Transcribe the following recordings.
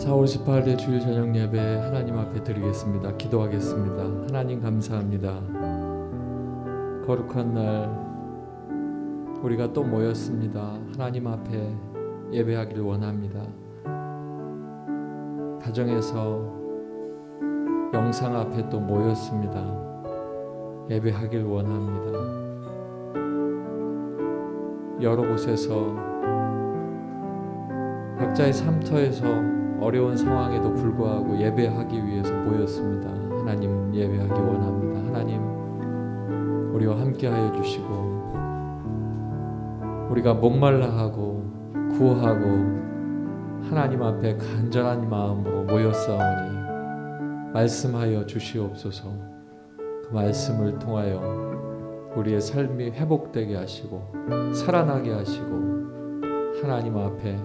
4월 18일 주일 저녁 예배 하나님 앞에 드리겠습니다. 기도하겠습니다. 하나님 감사합니다. 거룩한 날 우리가 또 모였습니다. 하나님 앞에 예배하기를 원합니다. 가정에서 영상 앞에 또 모였습니다. 예배하길 원합니다. 여러 곳에서 각자의 삶터에서 어려운 상황에도 불구하고 예배하기 위해서 모였습니다. 하나님 예배하기 원합니다. 하나님 우리와 함께하여 주시고 우리가 목말라하고 구하고 하나님 앞에 간절한 마음으로 모였사오니 말씀하여 주시옵소서. 그 말씀을 통하여 우리의 삶이 회복되게 하시고 살아나게 하시고 하나님 앞에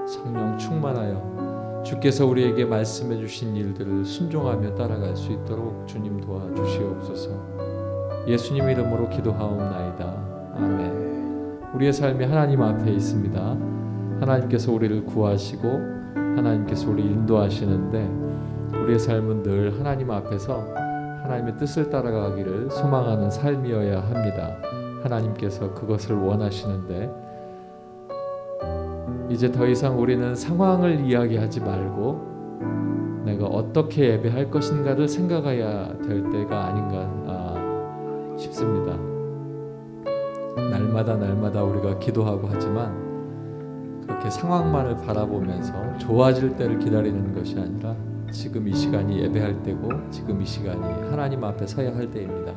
성령 충만하여 주께서 우리에게 말씀해 주신 일들을 순종하며 따라갈 수 있도록 주님 도와주시옵소서. 예수님 이름으로 기도하옵나이다. 아멘. 우리의 삶이 하나님 앞에 있습니다. 하나님께서 우리를 구하시고 하나님께서 우리를 인도하시는데 우리의 삶은 늘 하나님 앞에서 하나님의 뜻을 따라가기를 소망하는 삶이어야 합니다. 하나님께서 그것을 원하시는데 이제 더 이상 우리는 상황을 이야기하지 말고 내가 어떻게 예배할 것인가를 생각해야 될 때가 아닌가 싶습니다. 날마다 우리가 기도하고 하지만 그렇게 상황만을 바라보면서 좋아질 때를 기다리는 것이 아니라 지금 이 시간이 예배할 때고 지금 이 시간이 하나님 앞에 서야 할 때입니다.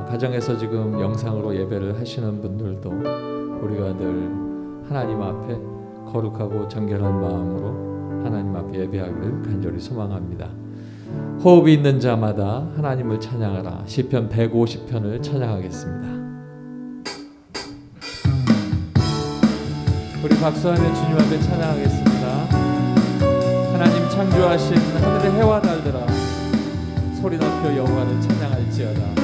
가정에서 지금 영상으로 예배를 하시는 분들도 우리가 늘 하나님 앞에 거룩하고 정결한 마음으로 하나님 앞에 예배하기를 간절히 소망합니다. 호흡이 있는 자마다 하나님을 찬양하라. 시편 150편을 찬양하겠습니다. 우리 박수하며 주님 앞에 찬양하겠습니다. 하나님 창조하신 하늘의 해와 달들아 소리 높여 여호와를 찬양할지어다.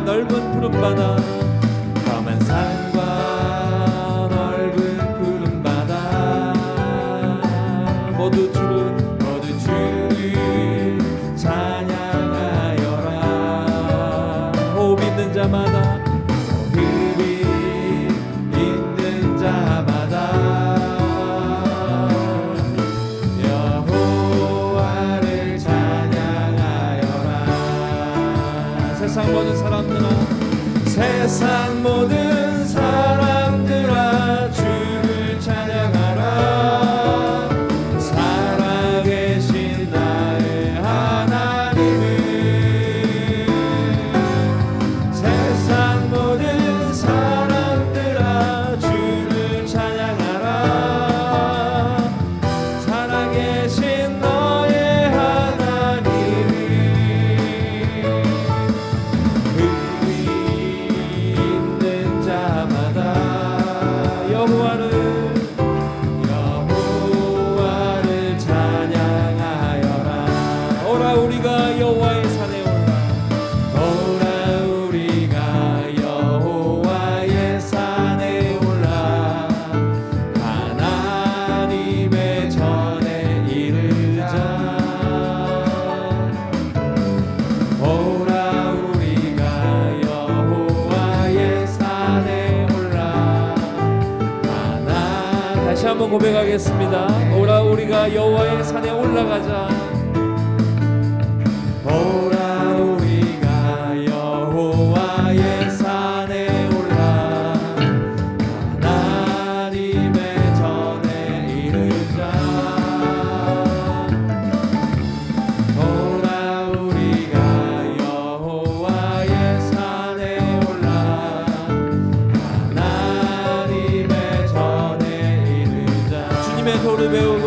넓은 푸른 바다 험한 산과 넓은 푸른 바다 모두 주를 찬양하여라. 호흡 있는 자마다 호흡이 있는 자마다 여호와를 찬양하여라. 세상 모든 사람들아 주를 찬양하라. 살아계신 나의 하나님을. 세상 모든 사람들아 주를 찬양하라. 살아계신 너의 하나님을. 있는 자마다 여호와를 찬양하여라. 오라 우리가 여호와의 산에 오라 우리가 여호와의 산에 올라 하나님의 전에 이르자. 오라 우리가 여호와의 산에 올라 다시 한번 고백하겠습니다. 오라 우리가 여호와의 산에 올라가자. 오라 우리가 여호와의 산에 올라 하나님의 전에 이르자. 오라 우리가 여호와의 산에 올라 하나님의 전에 이르자. 주님의 도를 배우고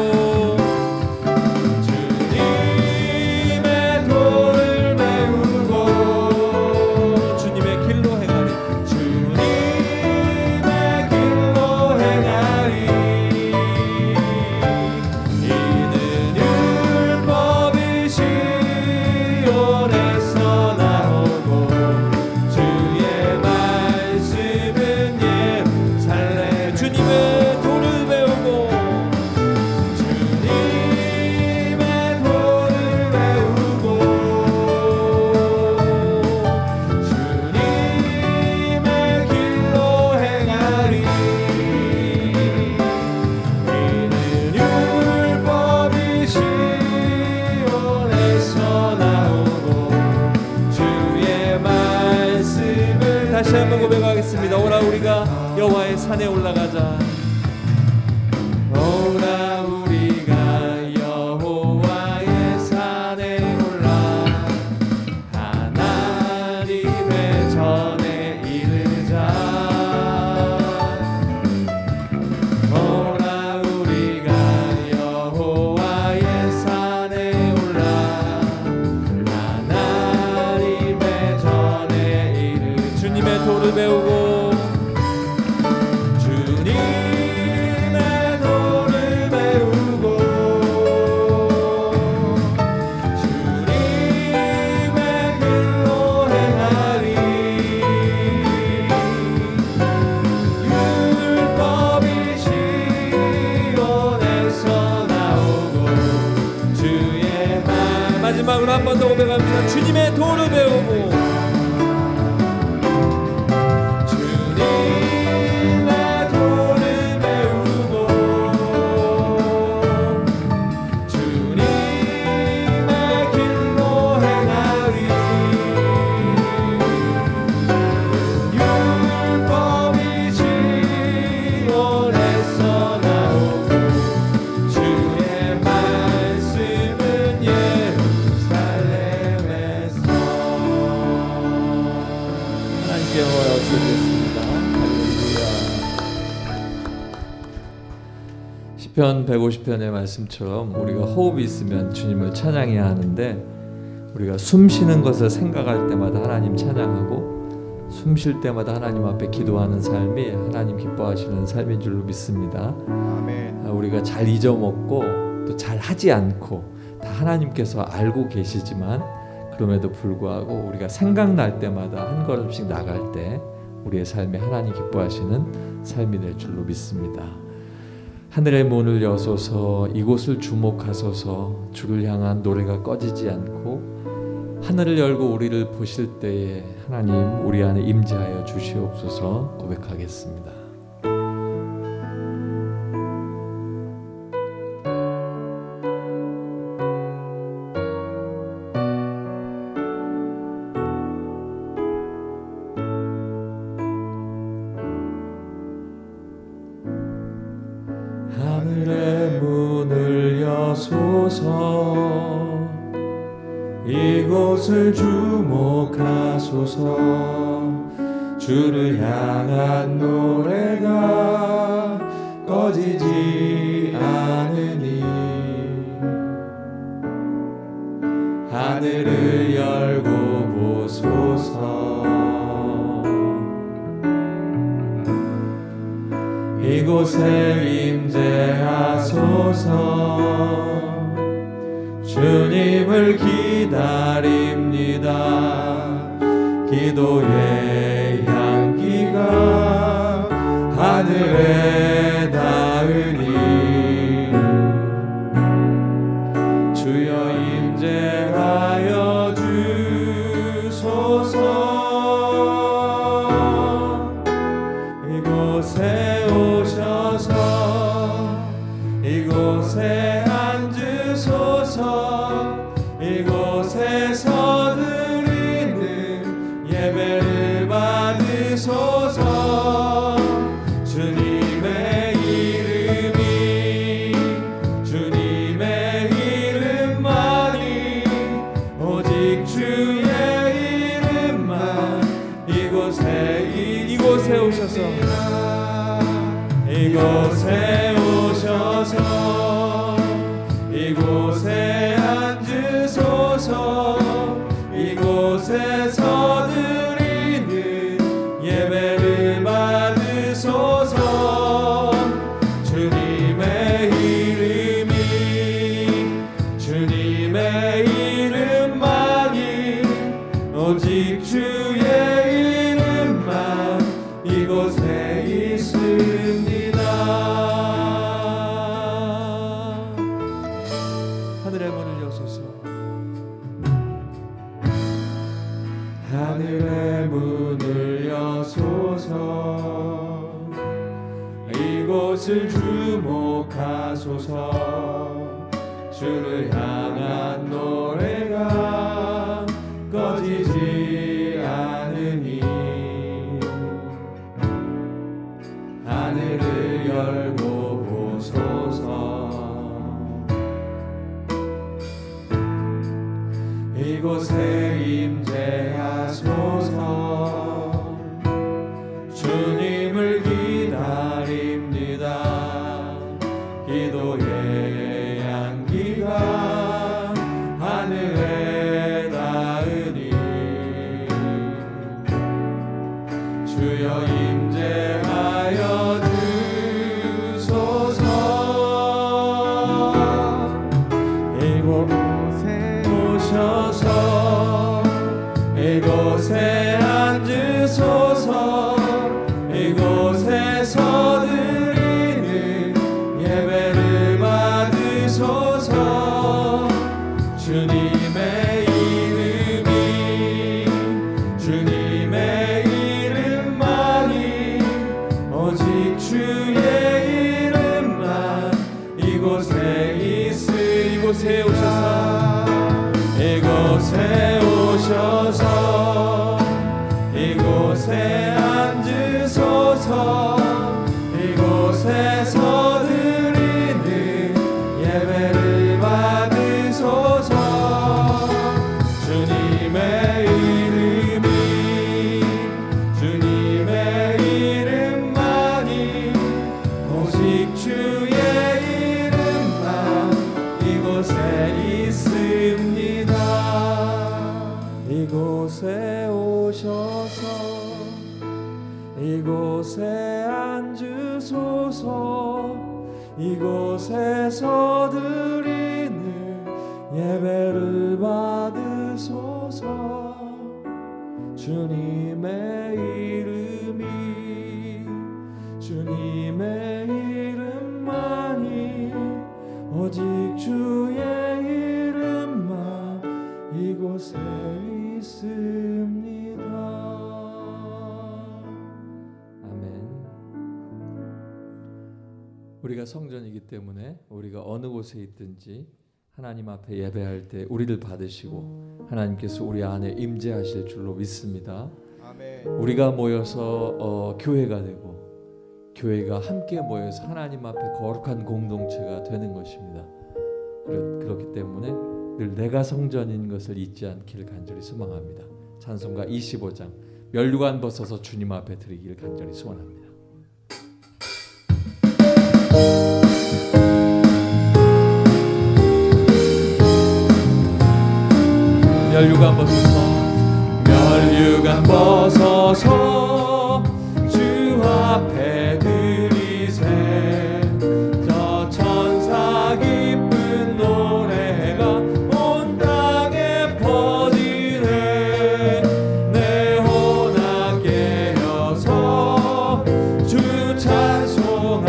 다시 한번 고백하겠습니다. 오라 우리가 여호와의 산에 올라가자. 오라 우리가 여호와의 산에 올라 하나님의 전에 이르자. 오라 우리가 여호와의 산에 올라 하나님의 전에 이르자. 주님의 도를 배우고 주님의 도를 배우고 주님의 길로 행하리. 율법이 시온에서 나오고 주의 말. 마지막으로 한 번 더 고백합니다. 주님의 도를 배우고 시편 150편의 말씀처럼 우리가 호흡이 있으면 주님을 찬양해야 하는데, 우리가 숨 쉬는 것을 생각할 때마다 하나님 찬양하고 숨 쉴 때마다 하나님 앞에 기도하는 삶이 하나님 기뻐하시는 삶인 줄로 믿습니다. 아멘. 우리가 잘 잊어먹고 또 잘 하지 않고 다 하나님께서 알고 계시지만, 그럼에도 불구하고 우리가 생각날 때마다 한 걸음씩 나갈 때 우리의 삶에 하나님 기뻐하시는 삶이 될 줄로 믿습니다. 하늘의 문을 여소서, 이곳을 주목하소서. 주를 향한 노래가 꺼지지 않고 하늘을 열고 우리를 보실 때에 하나님 우리 안에 임재하여 주시옵소서 고백하겠습니다. 오셔서 이곳을 주목하소서. 주를 향한 노래가 꺼지지 않으니 하늘을 열고 보소서. 이곳에 임재하소서. 주님을 기다립니다. 기도의 향기가 하늘에 닿으니 주여 임재하여 주소서. 이곳에 오셔서 이곳에 앉으소서. 이곳에서 드리는 예배를 받으소서. 주님의 이름이 주님의 이름만이 오직 주의 이름만 이곳에 오셔서 이곳에 오셔서 이곳에 앉으소서. 이곳에서 드리는 예배를 받으소서. 주님의 이름이 주님의 이름만이 오직 주의 이름만 이곳에 있습니다. 하늘의 문을 여소서. 하늘의 문을 여소서. 이곳을 주목하소서. 주를 향한 노래가 꺼지지 않으니 하늘을 열고 보소서. 이곳에 임재하소서. 주님을 기다립니다. 기도의 향기가 하늘에 닿으니 주여 임재하여 주소서. 이곳에 오셔서 이곳에 앉으소서. 이곳에서 드리는 예배를 받으소서. 주님의 이름이 주님의 이름만이 오직 주의 이름만 이곳에 이곳에 오셔서 이곳에 오셔서 이곳에 앉으소서. 이곳에서 드리는 예배를 받으소서. 주님의 이름이 주님의 이름만이 오직 주의 이름만 이곳에 있습니다. 이곳에 오셔서 이곳에 앉으소서. 이곳에서 드리는 예배를 받으소서. 주님의 이름이 주님의 이름만이 오직 주의 이름만 이곳에 있습니다. 아멘. 우리가 성전이기 때문에 우리가 어느 곳에 있든지 하나님 앞에 예배할 때 우리를 받으시고 하나님께서 우리 안에 임재하실 줄로 믿습니다. 아멘. 우리가 모여서 교회가 되고 교회가 함께 모여서 하나님 앞에 거룩한 공동체가 되는 것입니다. 그렇기 때문에 늘 내가 성전인 것을 잊지 않기를 간절히 소망합니다. 찬송가 25장 면류관 벗어서 주님 앞에 드리기를 간절히 소원합니다. 면류관 벗어서 주 앞에 드리세. 저 천사 기쁜 노래가 온 땅에 퍼지네. 내 혼악 깨어서 주 찬송하여라.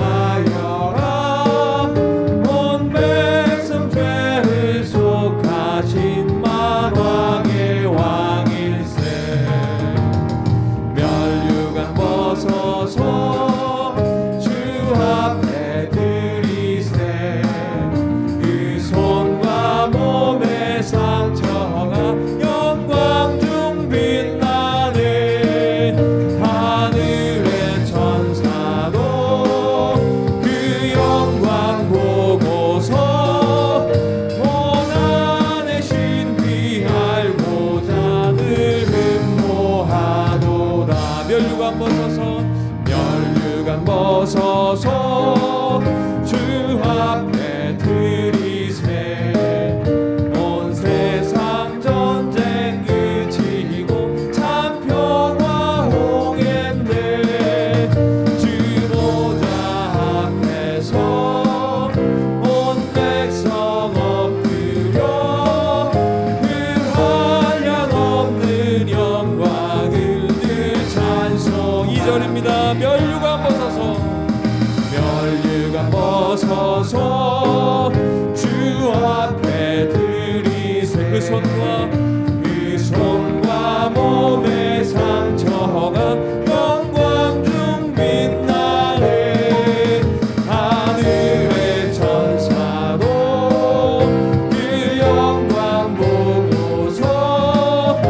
온 백성 죄를 속하신 만왕의 왕일세. 면류관 벗어서 주 앞에 드리세. 그 손과 몸의 상처가 영광 중 빛나네. 하늘의 천사도 그 영광 보고서 고난의 신비 알고자 늘 음모하도다. 면류관 벗어서 주 앞에 드리세. 온 세상 전쟁 그치고 참 평화 오겠네. 주 보좌 앞에서 온 백성 엎드려 그 한량없는 영광을 늘 찬송. 2절입니다. 면류관 벗어서 주 앞에 드리세. 그 손과 몸의 상처가 영광 중 빛나네. 하늘의 천사도 그 영광 보고서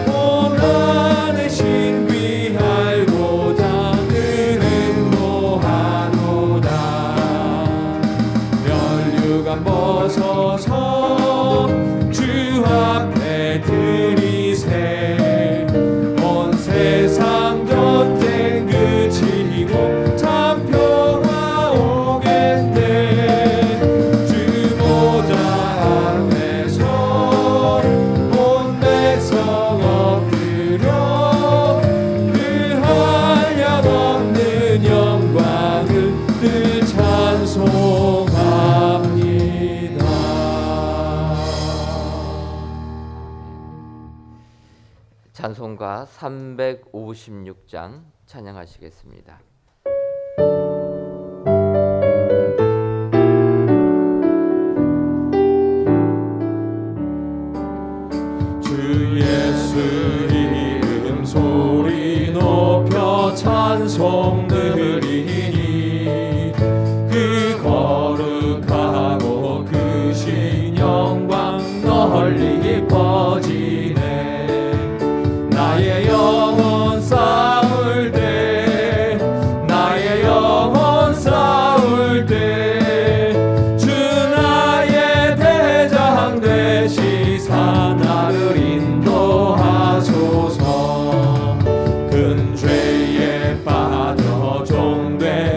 고난의 신비 알고자 늘 음모하도다. 면류관 벗어서 주 앞에 드리세. 온 세상 전쟁 그치고 참 평화 오겠네. 주 보좌 앞에서 온 백성 엎드려 그 한량없는 영광을 늘 찬송합니다. 찬송가 356장 찬양하시겠습니다. 주 예수 이름 소리 높여 찬송 드리니. 그 거룩하고 크신 영광 널리 퍼지네. 나의 영혼 싸울 때, 나의 영혼 싸울 때, 주 나의 대장 되시사 나를 인도하소서. 큰 죄에 빠져 종돼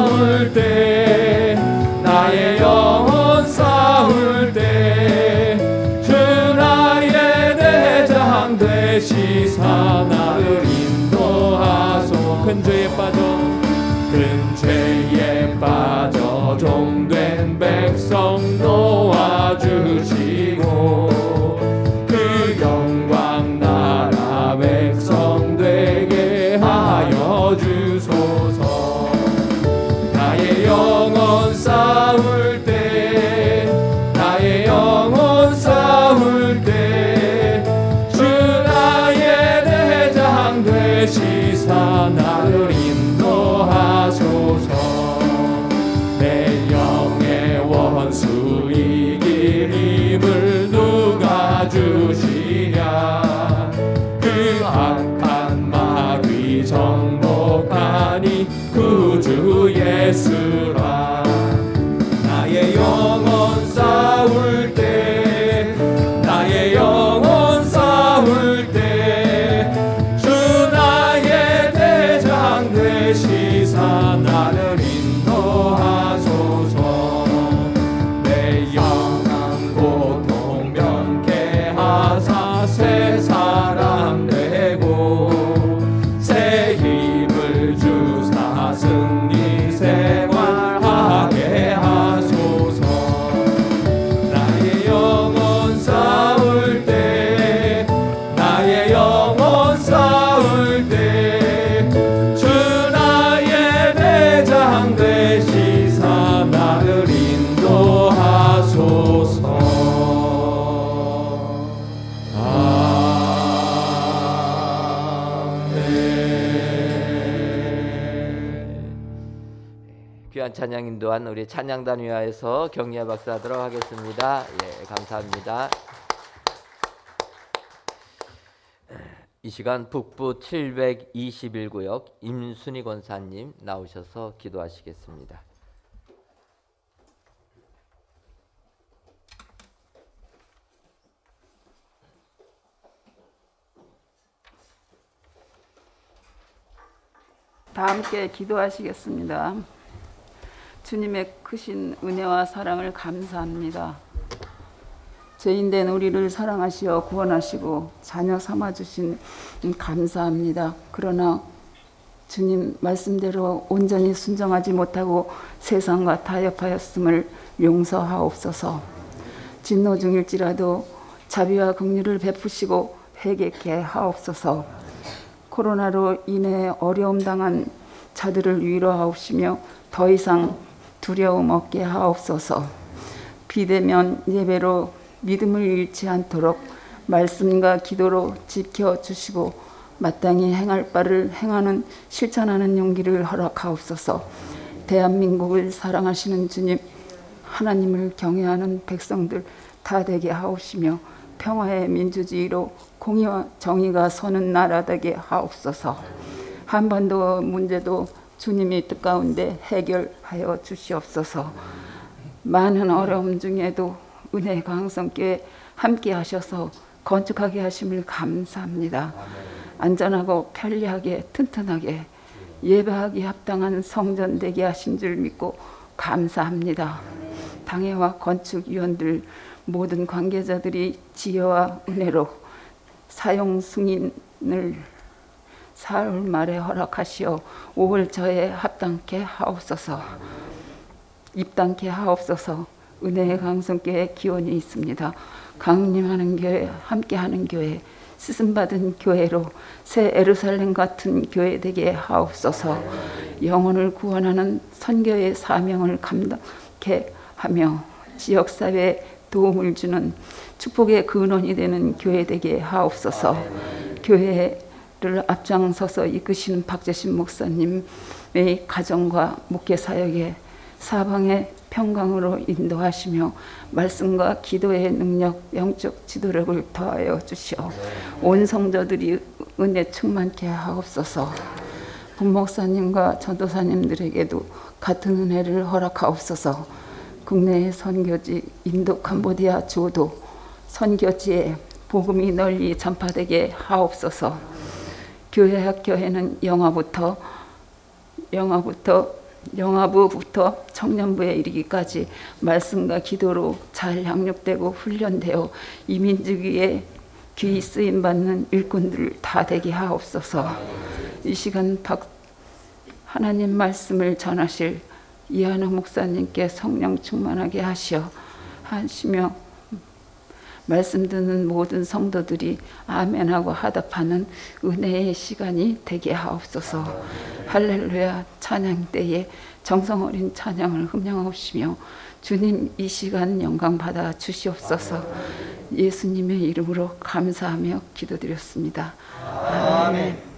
싸울 때 나의 영혼 싸울 때 주 나의 대장 되시사 나를 인도하소. 큰 죄에 빠져 종된 백성 놓아주시고 그 영광 나라 백성 되게 하여 주소서. 나의 영혼 싸울 때 나의 영혼 싸울 때 주 나의 대장 되시사 나를 인도하소서. 내 영의 원수 이길 힘을 누가 주시랴. 그 악한 마귀 정복하니 구주 예수라. 나의 영혼 싸울 때 나의 영혼 싸울 때 주 나의 대장 되시사 나를 인도하소서. 내 영혼 고통 면케 하사 새 사람 되고 새 힘을 주사 승리 생활하게 하소서. 나의 영혼 싸울 때 나의 영혼 싸울 때 주 나의 대장 되시사 나를 인도하소서. 귀한 찬양 인도한 우리 찬양단 위하여서 격려 박수하도록 하겠습니다. 예, 감사합니다. 이 시간 북부 721구역 임순희 권사님 나오셔서 기도하시겠습니다. 다 함께 기도하시겠습니다. 주님의 크신 은혜와 사랑을 감사합니다. 죄인된 우리를 사랑하시어 구원하시고 자녀 삼아주신 감사합니다. 그러나 주님 말씀대로 온전히 순종하지 못하고 세상과 타협하였음을 용서하옵소서. 진노 중일지라도 자비와 긍휼을 베푸시고 회개케 하옵소서. 코로나로 인해 어려움 당한 자들을 위로하옵시며 더 이상 두려움 없게 하옵소서. 비대면 예배로 믿음을 잃지 않도록 말씀과 기도로 지켜주시고 마땅히 행할 바를 행하는 실천하는 용기를 허락하옵소서. 대한민국을 사랑하시는 주님, 하나님을 경외하는 백성들 다 되게 하옵시며 평화의 민주주의로 공의와 정의가 서는 나라 되게 하옵소서. 한반도 문제도 주님이 뜻 가운데 해결하여 주시옵소서. 많은 어려움 중에도 은혜 강성교회 함께 하셔서 건축하게 하심을 감사합니다. 안전하고 편리하게 튼튼하게 예배하기 합당한 성전 되게 하신 줄 믿고 감사합니다. 당회와 건축위원들 모든 관계자들이 지혜와 은혜로 사용 승인을 4월 말에 허락하시어 5월 초에 합당케 하옵소서. 입당케 하옵소서. 은혜의 강성교회 기원이 있습니다. 강림하는 교회, 함께하는 교회, 쓰심받은 교회로 새 예루살렘 같은 교회 되게 하옵소서. 영혼을 구원하는 선교의 사명을 감당케 하며 지역사회에 도움을 주는 축복의 근원이 되는 교회 되게 하옵소서. 교회를 앞장서서 이끄시는 박재신 목사님의 가정과 목회 사역에 사방의 평강으로 인도하시며 말씀과 기도의 능력, 영적 지도력을 더하여 주시어 온 성도들이 은혜 충만케 하옵소서. 분목사님과 전도사님들에게도 같은 은혜를 허락하옵소서. 국내의 선교지 인도 캄보디아 조도 선교지에 복음이 널리 전파되게 하옵소서. 교회 학교에는 영화부터 영아부부터 청년부에 이르기까지 말씀과 기도로 잘 양육되고 훈련되어 이민주기에 귀히 쓰임받는 일꾼들 다 되게 하옵소서. 이 시간 하나님 말씀을 전하실 이한우 목사님께 성령 충만하게 하시며 말씀 듣는 모든 성도들이 아멘하고 화답하는 은혜의 시간이 되게 하옵소서. 할렐루야. 찬양 때에 정성 어린 찬양을 흠양하시며 주님 이 시간 영광 받아 주시옵소서. 예수님의 이름으로 감사하며 기도드렸습니다. 아멘.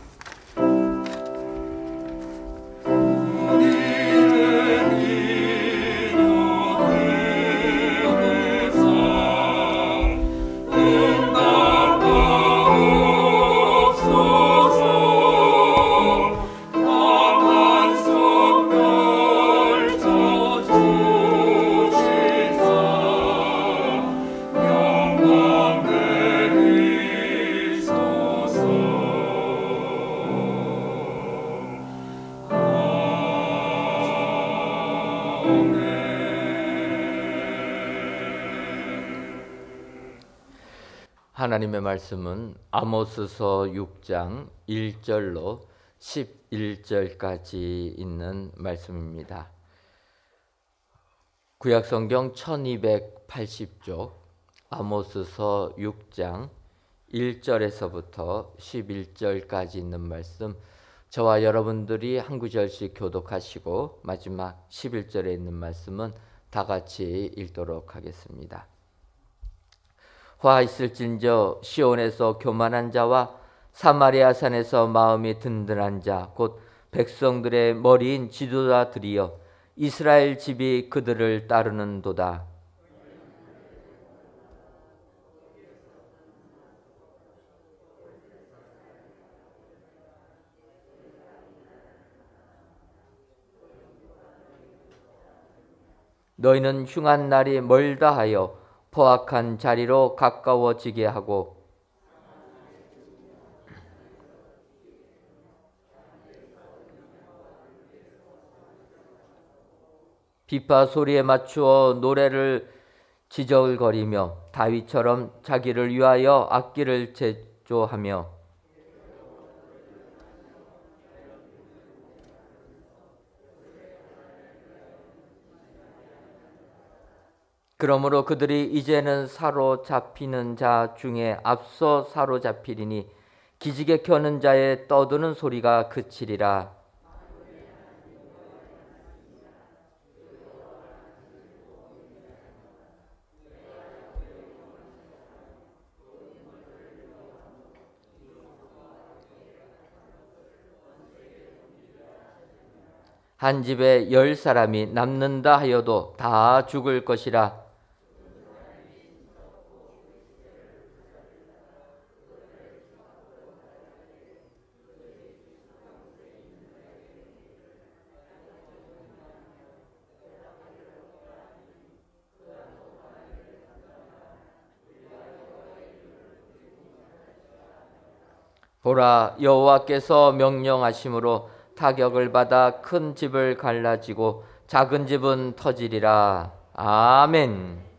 하나님의 말씀은 아모스서 6장 1절로 11절까지 있는 말씀입니다. 구약성경 1280쪽 아모스서 6장 1절에서부터 11절까지 있는 말씀, 저와 여러분들이 한 구절씩 교독하시고 마지막 11절에 있는 말씀은 다 같이 읽도록 하겠습니다. 화 있을진저 시온에서 교만한 자와 사마리아 산에서 마음이 든든한 자 곧 백성들의 머리인 지도자들이여 이스라엘 집이 그들을 따르는도다. 너희는 흉한 날이 멀다 하여 포악한 자리로 가까워지게 하고 비파 소리에 맞추어 노래를 지저거리며 다윗처럼 자기를 위하여 악기를 제조하며 그러므로 그들이 이제는 사로잡히는 자 중에 앞서 사로잡히리니 기지개 켜는 자의 떠드는 소리가 그치리라. 한 집에 10사람이 남는다 하여도 다 죽을 것이라. 보라, 여호와께서 명령하심으로 타격을 받아 큰 집을 갈라지고 작은 집은 터지리라. 아멘.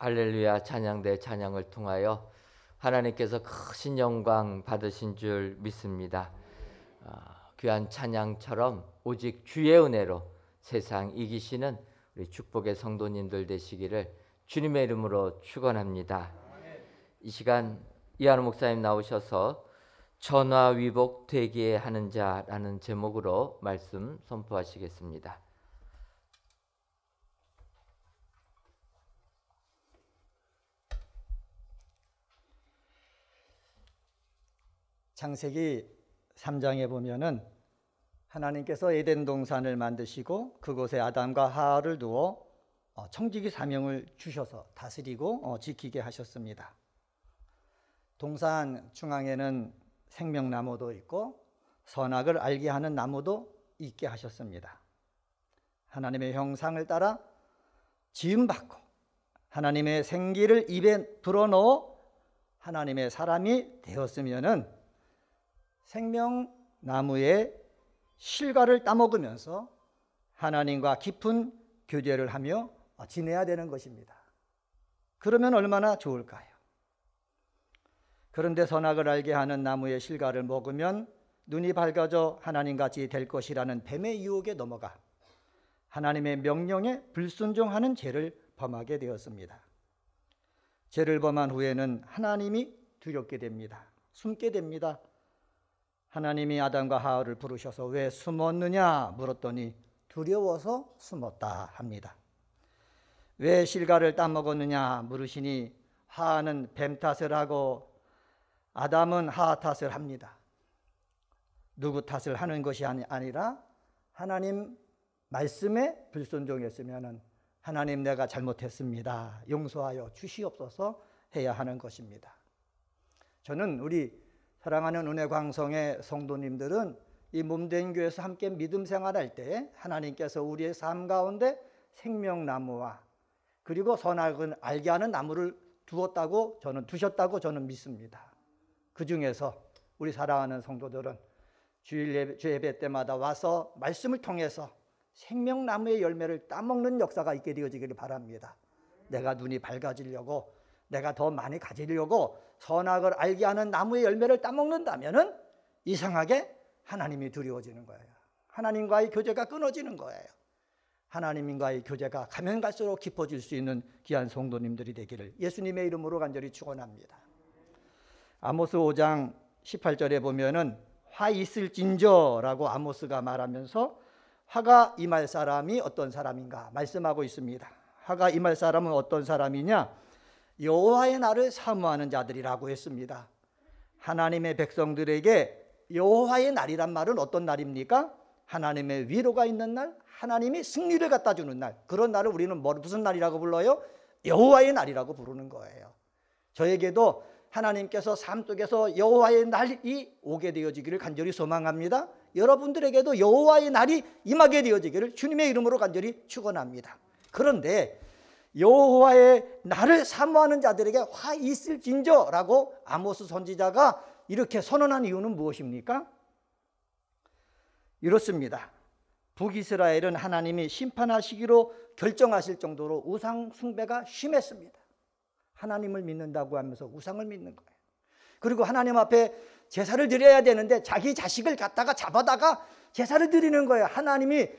할렐루야 찬양대 찬양을 통하여 하나님께서 크신 영광 받으신 줄 믿습니다. 귀한 찬양처럼 오직 주의 은혜로 세상 이기시는 우리 축복의 성도님들 되시기를 주님의 이름으로 축원합니다. 이 시간 이한우 목사님 나오셔서 전화위복 되게 하는 자라는 제목으로 말씀 선포하시겠습니다. 창세기 3장에 보면은 하나님께서 에덴 동산을 만드시고 그곳에 아담과 하와를 두어 청지기 사명을 주셔서 다스리고 지키게 하셨습니다. 동산 중앙에는 생명나무도 있고 선악을 알게 하는 나무도 있게 하셨습니다. 하나님의 형상을 따라 지음받고 하나님의 생기를 입에 불어넣어 하나님의 사람이 되었으면은 생명나무의 실과를 따먹으면서 하나님과 깊은 교제를 하며 지내야 되는 것입니다. 그러면 얼마나 좋을까요? 그런데 선악을 알게 하는 나무의 실과를 먹으면 눈이 밝아져 하나님같이 될 것이라는 뱀의 유혹에 넘어가 하나님의 명령에 불순종하는 죄를 범하게 되었습니다. 죄를 범한 후에는 하나님이 두렵게 됩니다. 숨게 됩니다. 하나님이 아담과 하와를 부르셔서 왜 숨었느냐 물었더니 두려워서 숨었다 합니다. 왜 실과를 따먹었느냐 물으시니 하와는 뱀 탓을 하고 아담은 하와 탓을 합니다. 누구 탓을 하는 것이 아니라 하나님 말씀에 불순종했으면 하나님 내가 잘못했습니다. 용서하여 주시옵소서 해야 하는 것입니다. 저는 우리 사랑하는 은혜광성의 성도님들은 이 몸된 교회에서 함께 믿음 생활할 때 하나님께서 우리의 삶 가운데 생명나무와 그리고 선악을 알게 하는 나무를 두셨다고 저는 믿습니다. 그 중에서 우리 사랑하는 성도들은 주 예배 때마다 와서 말씀을 통해서 생명나무의 열매를 따먹는 역사가 있게 되어지기를 바랍니다. 내가 눈이 밝아지려고 내가 더 많이 가지려고 선악을 알게 하는 나무의 열매를 따먹는다면은 이상하게 하나님이 두려워지는 거예요. 하나님과의 교제가 끊어지는 거예요. 하나님과의 교제가 가면 갈수록 깊어질 수 있는 귀한 성도님들이 되기를 예수님의 이름으로 간절히 축원합니다. 아모스 5장 18절에 보면은 화 있을진저라고 아모스가 말하면서 화가 임할 사람이 어떤 사람인가 말씀하고 있습니다. 화가 임할 사람은 어떤 사람이냐? 여호와의 날을 사모하는 자들이라고 했습니다. 하나님의 백성들에게 여호와의 날이란 말은 어떤 날입니까? 하나님의 위로가 있는 날, 하나님이 승리를 갖다 주는 날. 그런 날을 우리는 무슨 날이라고 불러요? 여호와의 날이라고 부르는 거예요. 저에게도 하나님께서 삶 속에서 여호와의 날이 오게 되어지기를 간절히 소망합니다. 여러분들에게도 여호와의 날이 임하게 되어지기를 주님의 이름으로 간절히 축원합니다. 그런데 여호와의 날을 사모하는 자들에게 화 있을진저라고 아모스 선지자가 이렇게 선언한 이유는 무엇입니까? 이렇습니다. 북이스라엘은 하나님이 심판하시기로 결정하실 정도로 우상 숭배가 심했습니다. 하나님을 믿는다고 하면서 우상을 믿는 거예요. 그리고 하나님 앞에 제사를 드려야 되는데 자기 자식을 갖다가 잡아다가 제사를 드리는 거예요. 하나님이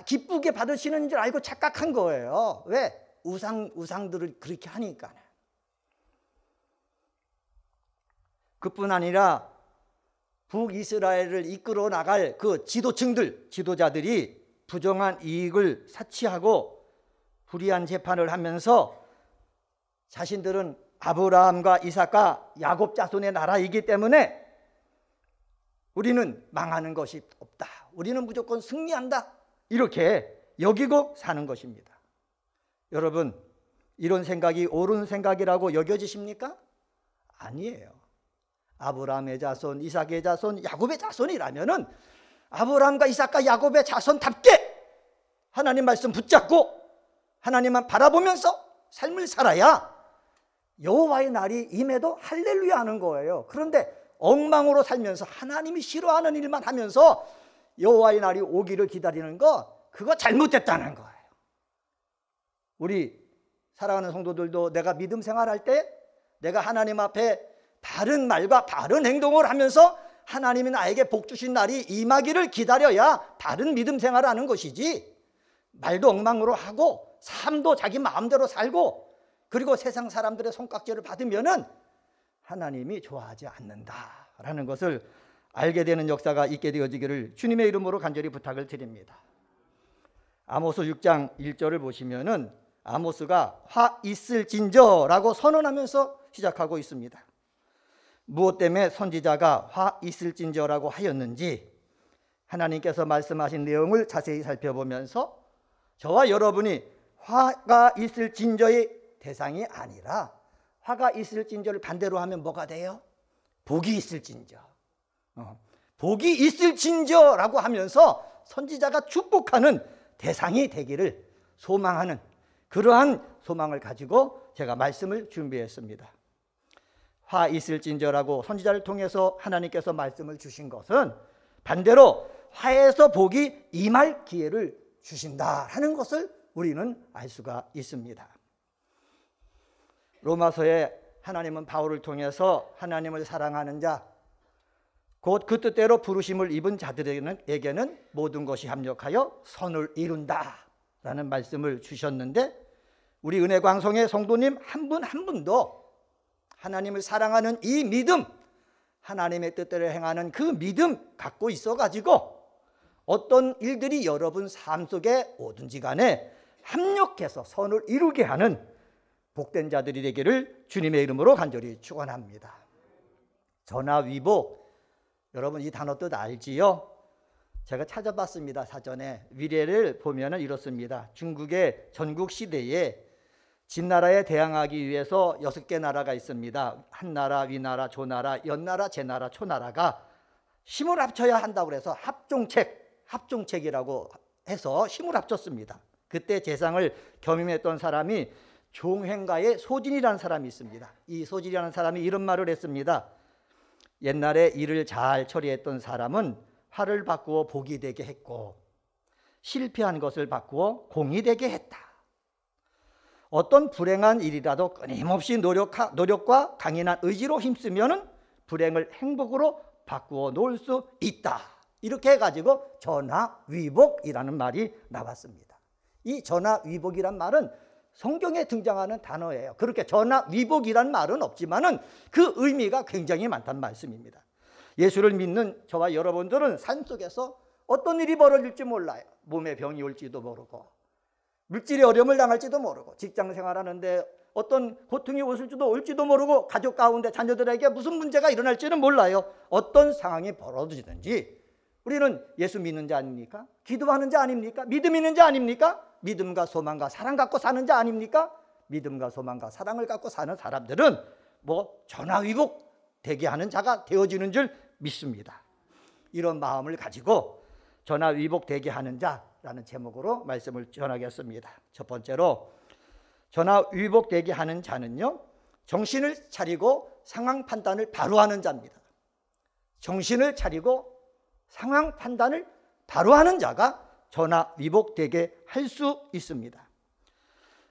기쁘게 받으시는 줄 알고 착각한 거예요. 왜? 우상들을 그렇게 하니까. 그뿐 아니라 북이스라엘을 이끌어 나갈 그 지도자들이 부정한 이익을 사치하고 불의한 재판을 하면서 자신들은 아브라함과 이삭과 야곱 자손의 나라이기 때문에 우리는 망하는 것이 없다. 우리는 무조건 승리한다. 이렇게 여기고 사는 것입니다. 여러분, 이런 생각이 옳은 생각이라고 여겨지십니까? 아니에요. 아브라함의 자손, 이삭의 자손, 야곱의 자손이라면은 아브라함과 이삭과 야곱의 자손답게 하나님 말씀 붙잡고 하나님만 바라보면서 삶을 살아야 여호와의 날이 임해도 할렐루야 하는 거예요. 그런데 엉망으로 살면서 하나님이 싫어하는 일만 하면서 여호와의 날이 오기를 기다리는 거, 그거 잘못됐다는 거예요. 우리 사랑하는 성도들도 내가 믿음 생활할 때 내가 하나님 앞에 바른 말과 바른 행동을 하면서 하나님이 나에게 복 주신 날이 임하기를 기다려야 바른 믿음 생활을 하는 것이지, 말도 엉망으로 하고 삶도 자기 마음대로 살고 그리고 세상 사람들의 손깍지를 받으면은 하나님이 좋아하지 않는다라는 것을 알게 되는 역사가 있게 되어지기를 주님의 이름으로 간절히 부탁을 드립니다. 아모스 6장 1절을 보시면은 아모스가 화 있을진저라고 선언하면서 시작하고 있습니다. 무엇 때문에 선지자가 화 있을진저라고 하였는지 하나님께서 말씀하신 내용을 자세히 살펴보면서 저와 여러분이 화가 있을진저의 대상이 아니라 화가 있을진저를 반대로 하면 뭐가 돼요? 복이 있을진저. 복이 있을진저라고 하면서 선지자가 축복하는 대상이 되기를 소망하는 그러한 소망을 가지고 제가 말씀을 준비했습니다. 화 있을진저라고 선지자를 통해서 하나님께서 말씀을 주신 것은 반대로 화에서 복이 임할 기회를 주신다 하는 것을 우리는 알 수가 있습니다. 로마서에 하나님은 바울을 통해서 하나님을 사랑하는 자, 곧 그 뜻대로 부르심을 입은 자들에게는 모든 것이 합력하여 선을 이룬다 라는 말씀을 주셨는데, 우리 은혜광성의 성도님 한 분 한 분도 하나님을 사랑하는 이 믿음, 하나님의 뜻대로 행하는 그 믿음 갖고 있어가지고 어떤 일들이 여러분 삶 속에 오든지 간에 합력해서 선을 이루게 하는 복된 자들이 되기를 주님의 이름으로 간절히 축원합니다. 전화위복, 여러분 이 단어 뜻 알지요? 제가 찾아봤습니다. 사전에 위례를 보면 이렇습니다. 중국의 전국시대에 진나라에 대항하기 위해서 6개 나라가 있습니다. 한나라, 위나라, 조나라, 연나라, 제나라, 초나라가 힘을 합쳐야 한다고 해서 합종책이라고 해서 힘을 합쳤습니다. 그때 재상을 겸임했던 사람이 종행가의 소진이라는 사람이 있습니다. 이 소진이라는 사람이 이런 말을 했습니다. 옛날에 일을 잘 처리했던 사람은 화를 바꾸어 복이 되게 했고, 실패한 것을 바꾸어 공이 되게 했다. 어떤 불행한 일이라도 끊임없이 노력과 강인한 의지로 힘쓰면 불행을 행복으로 바꾸어 놓을 수 있다. 이렇게 해가지고 전화위복이라는 말이 나왔습니다. 이 전화위복이란 말은 성경에 등장하는 단어예요. 그렇게 전화위복이란 말은 없지만은 그 의미가 굉장히 많다는 말씀입니다. 예수를 믿는 저와 여러분들은 삶 속에서 어떤 일이 벌어질지 몰라요. 몸에 병이 올지도 모르고, 물질의 어려움을 당할지도 모르고, 직장 생활하는데 어떤 고통이 올지도 모르고, 가족 가운데 자녀들에게 무슨 문제가 일어날지는 몰라요. 어떤 상황이 벌어지든지 우리는 예수 믿는 자 아닙니까? 기도하는 자 아닙니까? 믿음 있는 자 아닙니까? 믿음과 소망과 사랑 갖고 사는 자 아닙니까? 믿음과 소망과 사랑을 갖고 사는 사람들은 전화위복 되게 하는 자가 되어지는 줄 믿습니다. 이런 마음을 가지고 전화위복 되게 하는 자라는 제목으로 말씀을 전하겠습니다. 첫 번째로 전화위복 되게 하는 자는요, 정신을 차리고 상황 판단을 바로 하는 자입니다. 정신을 차리고 상황 판단을 바로 하는 자가 전화위복되게 할 수 있습니다.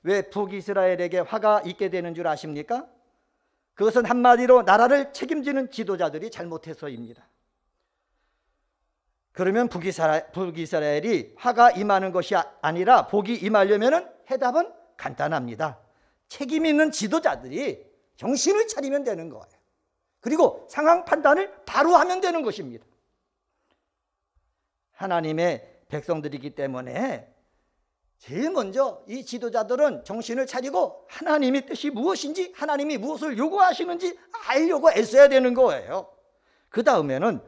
왜 북이스라엘에게 화가 있게 되는 줄 아십니까? 그것은 한마디로 나라를 책임지는 지도자들이 잘못해서입니다. 그러면 북이스라엘이 화가 임하는 것이 아니라 복이 임하려면 해답은 간단합니다. 책임 있는 지도자들이 정신을 차리면 되는 거예요. 그리고 상황 판단을 바로 하면 되는 것입니다. 하나님의 백성들이기 때문에 제일 먼저 이 지도자들은 정신을 차리고 하나님의 뜻이 무엇인지, 하나님이 무엇을 요구하시는지 알려고 애써야 되는 거예요. 그 다음에는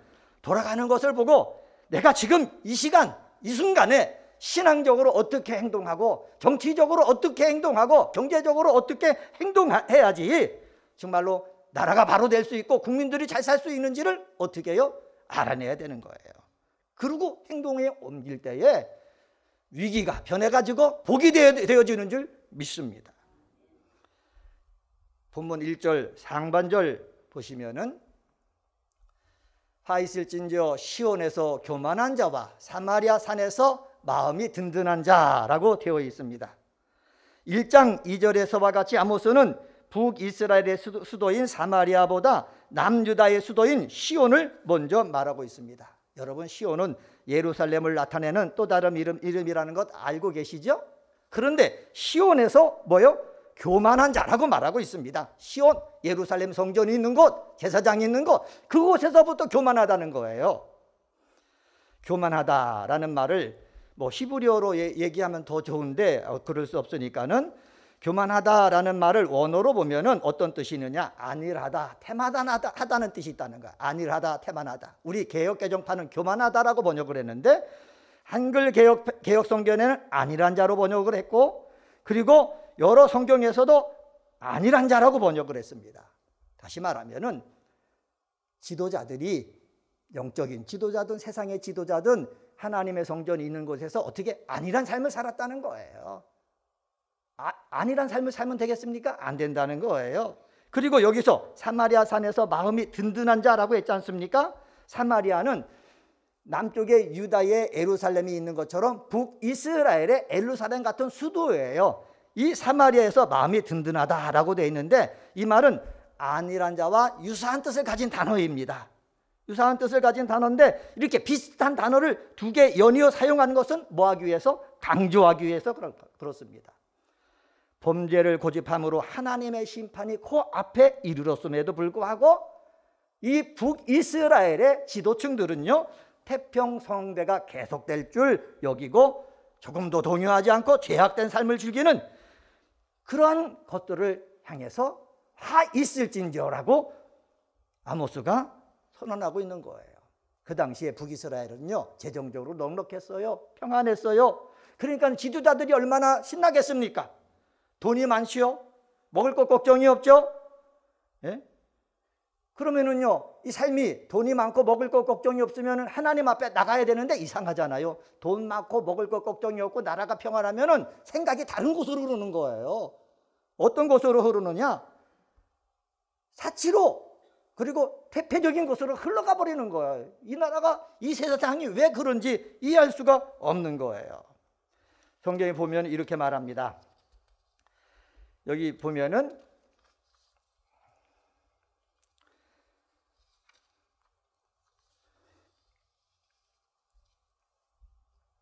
돌아가는 것을 보고 내가 지금 이 시간, 이 순간에 신앙적으로 어떻게 행동하고, 정치적으로 어떻게 행동하고, 경제적으로 어떻게 행동해야지 정말로 나라가 바로 될 수 있고 국민들이 잘 살 수 있는지를 어떻게 해요? 알아내야 되는 거예요. 그리고 행동에 옮길 때에 위기가 변해가지고 복이 되어지는 줄 믿습니다. 본문 1절 상반절 보시면은 화 있을진저 시온에서 교만한 자와 사마리아 산에서 마음이 든든한 자라고 되어 있습니다. 1장 2절에서와 같이 아모스는 북이스라엘의 수도인 사마리아보다 남유다의 수도인 시온을 먼저 말하고 있습니다. 여러분, 시온은 예루살렘을 나타내는 또 다른 이름이라는 것 알고 계시죠? 그런데 시온에서 뭐요? 교만한 자라고 말하고 있습니다. 시온, 예루살렘 성전이 있는 곳, 제사장이 있는 곳, 그곳에서부터 교만하다는 거예요. 교만하다라는 말을 뭐 히브리어로 얘기하면 더 좋은데 그럴 수 없으니까는 교만하다라는 말을 원어로 보면은 어떤 뜻이 있느냐? 안일하다, 태만하다는 뜻이 있다는 거야. 안일하다, 태만하다. 우리 개역 개정판은 교만하다라고 번역을 했는데 한글 개역 성경에는 안일한 자로 번역을 했고, 그리고 여러 성경에서도 안일한 자라고 번역을 했습니다. 다시 말하면은 지도자들이, 영적인 지도자든 세상의 지도자든 하나님의 성전이 있는 곳에서 어떻게 안일한 삶을 살았다는 거예요. 안일한 삶을 살면 되겠습니까? 안 된다는 거예요. 그리고 여기서 사마리아 산에서 마음이 든든한 자라고 했지 않습니까? 사마리아는 남쪽에 유다의 예루살렘이 있는 것처럼 북이스라엘의 예루살렘 같은 수도예요. 이 사마리아에서 마음이 든든하다라고 되어 있는데 이 말은 안일한 자와 유사한 뜻을 가진 단어입니다. 유사한 뜻을 가진 단어인데 이렇게 비슷한 단어를 두 개 연이어 사용하는 것은 뭐 하기 위해서? 강조하기 위해서 그렇습니다. 범죄를 고집함으로 하나님의 심판이 코앞에 이르렀음에도 불구하고 이 북이스라엘의 지도층들은요, 태평성대가 계속될 줄 여기고 조금도 동요하지 않고 죄악된 삶을 즐기는 그러한 것들을 향해서 화 있을진저라고 아모스가 선언하고 있는 거예요. 그 당시에 북이스라엘은요, 재정적으로 넉넉했어요. 평안했어요. 그러니까 지도자들이 얼마나 신나겠습니까? 돈이 많지요. 먹을 것 걱정이 없죠. 예? 그러면은요, 이 삶이 돈이 많고 먹을 것 걱정이 없으면 하나님 앞에 나가야 되는데 이상하잖아요. 돈 많고 먹을 것 걱정이 없고 나라가 평안하면은 생각이 다른 곳으로 흐르는 거예요. 어떤 곳으로 흐르느냐? 사치로, 그리고 태폐적인 곳으로 흘러가 버리는 거예요. 이 나라가, 이 세상이 왜 그런지 이해할 수가 없는 거예요. 성경에 보면 이렇게 말합니다. 여기 보면은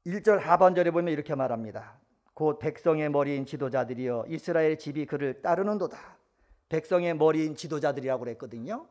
(1절) 하반절에 보면 이렇게 말합니다. 곧 백성의 머리인 지도자들이여 이스라엘 집이 그를 따르는도다. 백성의 머리인 지도자들이라고 그랬거든요.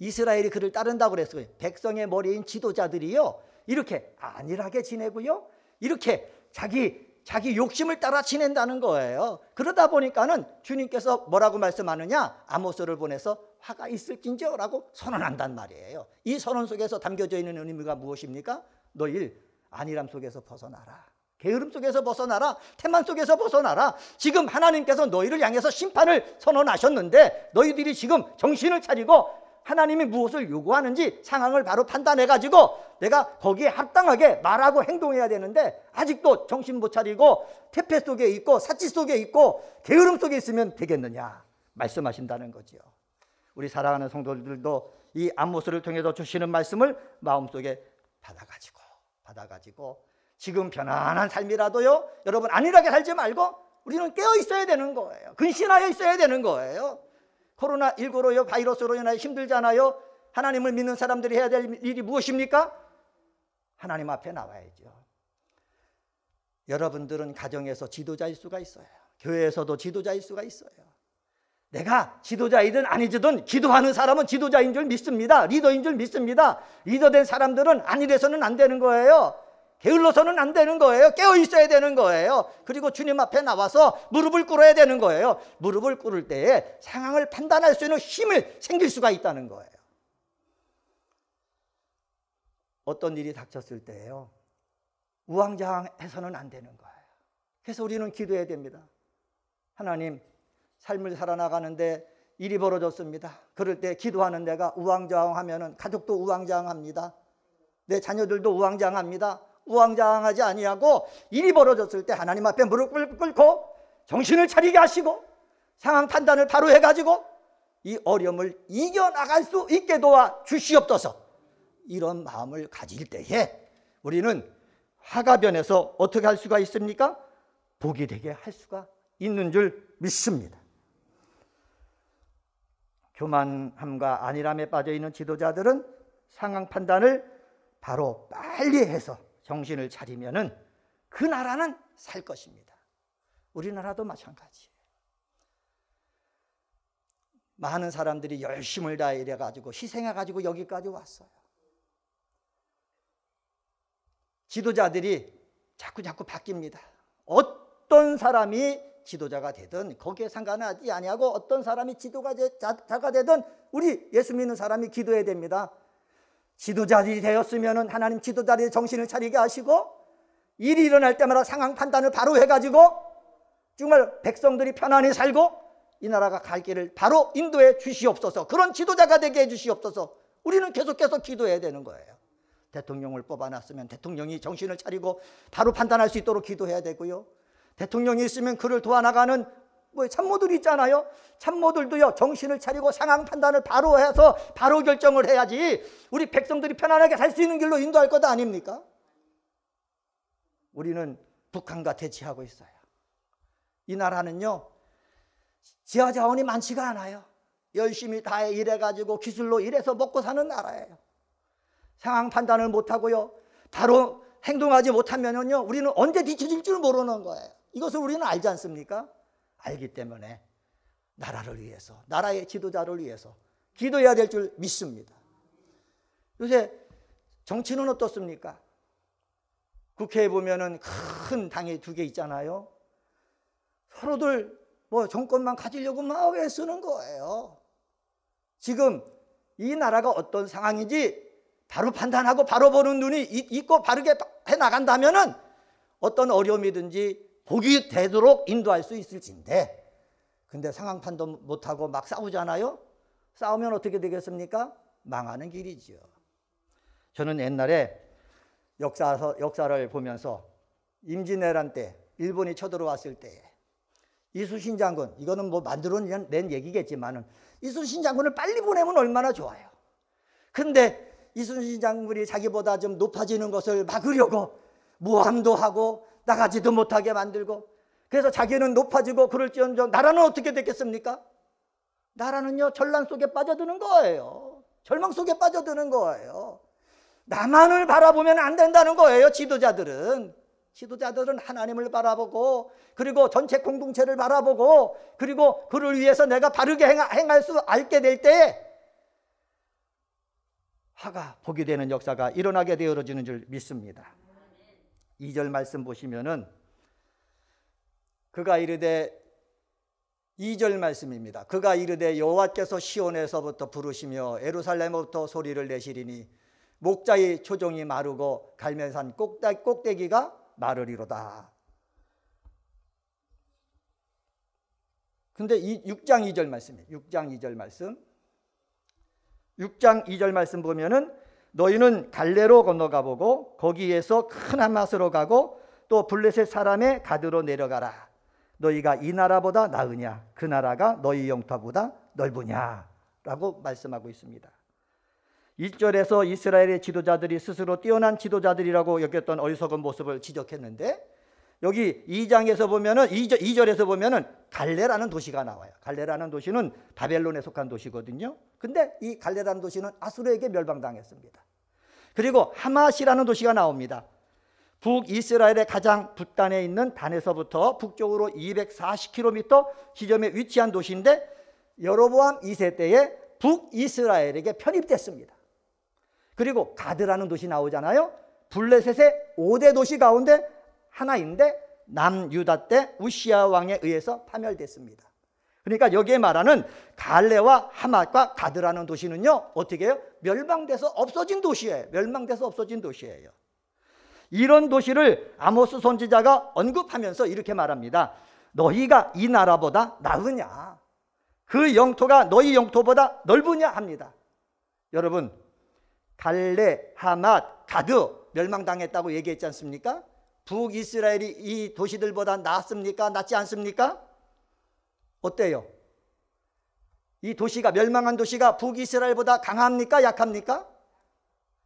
이스라엘이 그를 따른다고 그랬어요. 백성의 머리인 지도자들이요, 이렇게 안일하게 지내고요, 이렇게 자기 욕심을 따라 지낸다는 거예요. 그러다 보니까는 주님께서 뭐라고 말씀하느냐? 아모스를 보내서 화가 있을진저라고 선언한단 말이에요. 이 선언 속에서 담겨져 있는 의미가 무엇입니까? 너희 안일함 속에서 벗어나라. 게으름 속에서 벗어나라. 태만 속에서 벗어나라. 지금 하나님께서 너희를 향해서 심판을 선언하셨는데 너희들이 지금 정신을 차리고 하나님이 무엇을 요구하는지 상황을 바로 판단해가지고 내가 거기에 합당하게 말하고 행동해야 되는데 아직도 정신 못 차리고 태폐 속에 있고 사치 속에 있고 게으름 속에 있으면 되겠느냐 말씀하신다는 거죠. 우리 사랑하는 성도들도 이 아모스를 통해서 주시는 말씀을 마음속에 받아가지고 지금 편안한 삶이라도요, 여러분 안일하게 살지 말고 우리는 깨어 있어야 되는 거예요. 근신하여 있어야 되는 거예요. 코로나19로요, 바이러스로 인하여 힘들잖아요. 하나님을 믿는 사람들이 해야 될 일이 무엇입니까? 하나님 앞에 나와야죠. 여러분들은 가정에서 지도자일 수가 있어요. 교회에서도 지도자일 수가 있어요. 내가 지도자이든 아니든 기도하는 사람은 지도자인 줄 믿습니다. 리더인 줄 믿습니다. 리더된 사람들은 안일해서는 안 되는 거예요. 게을러서는 안 되는 거예요. 깨어 있어야 되는 거예요. 그리고 주님 앞에 나와서 무릎을 꿇어야 되는 거예요. 무릎을 꿇을 때에 상황을 판단할 수 있는 힘을 생길 수가 있다는 거예요. 어떤 일이 닥쳤을 때예요, 우왕좌왕해서는 안 되는 거예요. 그래서 우리는 기도해야 됩니다. 하나님, 삶을 살아나가는데 일이 벌어졌습니다. 그럴 때 기도하는 내가 우왕좌왕하면은 가족도 우왕좌왕합니다. 내 자녀들도 우왕좌왕합니다. 우왕좌왕하지 아니하고 일이 벌어졌을 때 하나님 앞에 무릎을 꿇고 정신을 차리게 하시고 상황 판단을 바로 해가지고 이 어려움을 이겨나갈 수 있게 도와 주시옵소서. 이런 마음을 가질 때에 우리는 화가 변해서 어떻게 할 수가 있습니까? 복이 되게 할 수가 있는 줄 믿습니다. 교만함과 안일함에 빠져있는 지도자들은 상황 판단을 바로 빨리 해서 정신을 차리면은 그 나라는 살 것입니다. 우리나라도 마찬가지예요. 많은 사람들이 열심을 다해 가지고 희생해 가지고 여기까지 왔어요. 지도자들이 자꾸 바뀝니다. 어떤 사람이 지도자가 되든 거기에 상관하지 아니하고 어떤 사람이 지도자가 되든 우리 예수 믿는 사람이 기도해야 됩니다. 지도자들이 되었으면 하나님 지도자들의 정신을 차리게 하시고 일이 일어날 때마다 상황 판단을 바로 해가지고 정말 백성들이 편안히 살고 이 나라가 갈 길을 바로 인도해 주시옵소서. 그런 지도자가 되게 해 주시옵소서. 우리는 계속해서 기도해야 되는 거예요. 대통령을 뽑아놨으면 대통령이 정신을 차리고 바로 판단할 수 있도록 기도해야 되고요. 대통령이 있으면 그를 도와나가는 참모들이 있잖아요. 참모들도요, 정신을 차리고 상황 판단을 바로 해서 바로 결정을 해야지 우리 백성들이 편안하게 살 수 있는 길로 인도할 것 아닙니까? 우리는 북한과 대치하고 있어요. 이 나라는요, 지하 자원이 많지가 않아요. 열심히 다 일해가지고 기술로 일해서 먹고 사는 나라예요. 상황 판단을 못하고요, 바로 행동하지 못하면요, 우리는 언제 뒤처질 줄 모르는 거예요. 이것을 우리는 알지 않습니까? 알기 때문에 나라를 위해서, 나라의 지도자를 위해서 기도해야 될 줄 믿습니다. 요새 정치는 어떻습니까? 국회에 보면은 큰 당이 2개 있잖아요. 서로들 정권만 가지려고 막 애쓰는 거예요. 지금 이 나라가 어떤 상황인지 바로 판단하고 바로 보는 눈이 있고 바르게 해나간다면은 어떤 어려움이든지 복이 되도록 인도할 수 있을진데, 근데 상황 판단 못하고 막 싸우잖아요. 싸우면 어떻게 되겠습니까? 망하는 길이지요. 저는 옛날에 역사를 보면서 임진왜란 때 일본이 쳐들어왔을 때 이순신 장군, 이거는 만들어낸 얘기겠지만은 이순신 장군을 빨리 보내면 얼마나 좋아요. 근데 이순신 장군이 자기보다 좀 높아지는 것을 막으려고 모함도 하고 나가지도 못하게 만들고, 그래서 자기는 높아지고 그럴지언정 나라는 어떻게 됐겠습니까? 나라는요, 전란 속에 빠져드는 거예요. 절망 속에 빠져드는 거예요. 나만을 바라보면 안 된다는 거예요. 지도자들은 하나님을 바라보고, 그리고 전체 공동체를 바라보고, 그리고 그를 위해서 내가 바르게 행할 수 알게 될 때에 화가 복이 되는 역사가 일어나게 되어지는 줄 믿습니다. 2절 말씀 보시면은 그가 이르되, 2절 말씀입니다. 그가 이르되 여호와께서 시온에서부터 부르시며 예루살렘으로부터 소리를 내시리니 목자의 초종이 마르고 갈멜산 꼭대기가 마르리로다. 근데 이 6장 2절 말씀이에요. 6장 2절 말씀. 6장 2절 말씀 보면은 너희는 갈레로 건너가 보고 거기에서 큰 하맛으로 가고 또 블레셋 사람의 가드로 내려가라. 너희가 이 나라보다 나으냐? 그 나라가 너희 영토보다 넓으냐? 라고 말씀하고 있습니다. 1절에서 이스라엘의 지도자들이 스스로 뛰어난 지도자들이라고 여겼던 어리석은 모습을 지적했는데, 여기 2장에서 보면은 2절에서 보면은 갈레라는 도시가 나와요. 갈레라는 도시는 바벨론에 속한 도시거든요. 근데 이 갈레라는 도시는 아수르에게 멸망당했습니다. 그리고 하맛이라는 도시가 나옵니다. 북이스라엘의 가장 북단에 있는 단에서부터 북쪽으로 240km 지점에 위치한 도시인데, 여로보암 2세 때에 북이스라엘에게 편입됐습니다. 그리고 가드라는 도시 나오잖아요. 블레셋의 5대 도시 가운데 하나인데 남유다 때 우시아 왕에 의해서 파멸됐습니다. 그러니까 여기에 말하는 갈레와 하맛과 가드라는 도시는요, 어떻게 해요? 멸망돼서 없어진 도시예요. 멸망돼서 없어진 도시예요. 이런 도시를 아모스 선지자가 언급하면서 이렇게 말합니다. 너희가 이 나라보다 나으냐? 그 영토가 너희 영토보다 넓으냐 합니다. 여러분, 갈레, 하맛, 가드 멸망당했다고 얘기했지 않습니까? 북이스라엘이 이 도시들보다 낫습니까? 낫지 않습니까? 어때요? 이 도시가, 멸망한 도시가 북이스라엘보다 강합니까? 약합니까?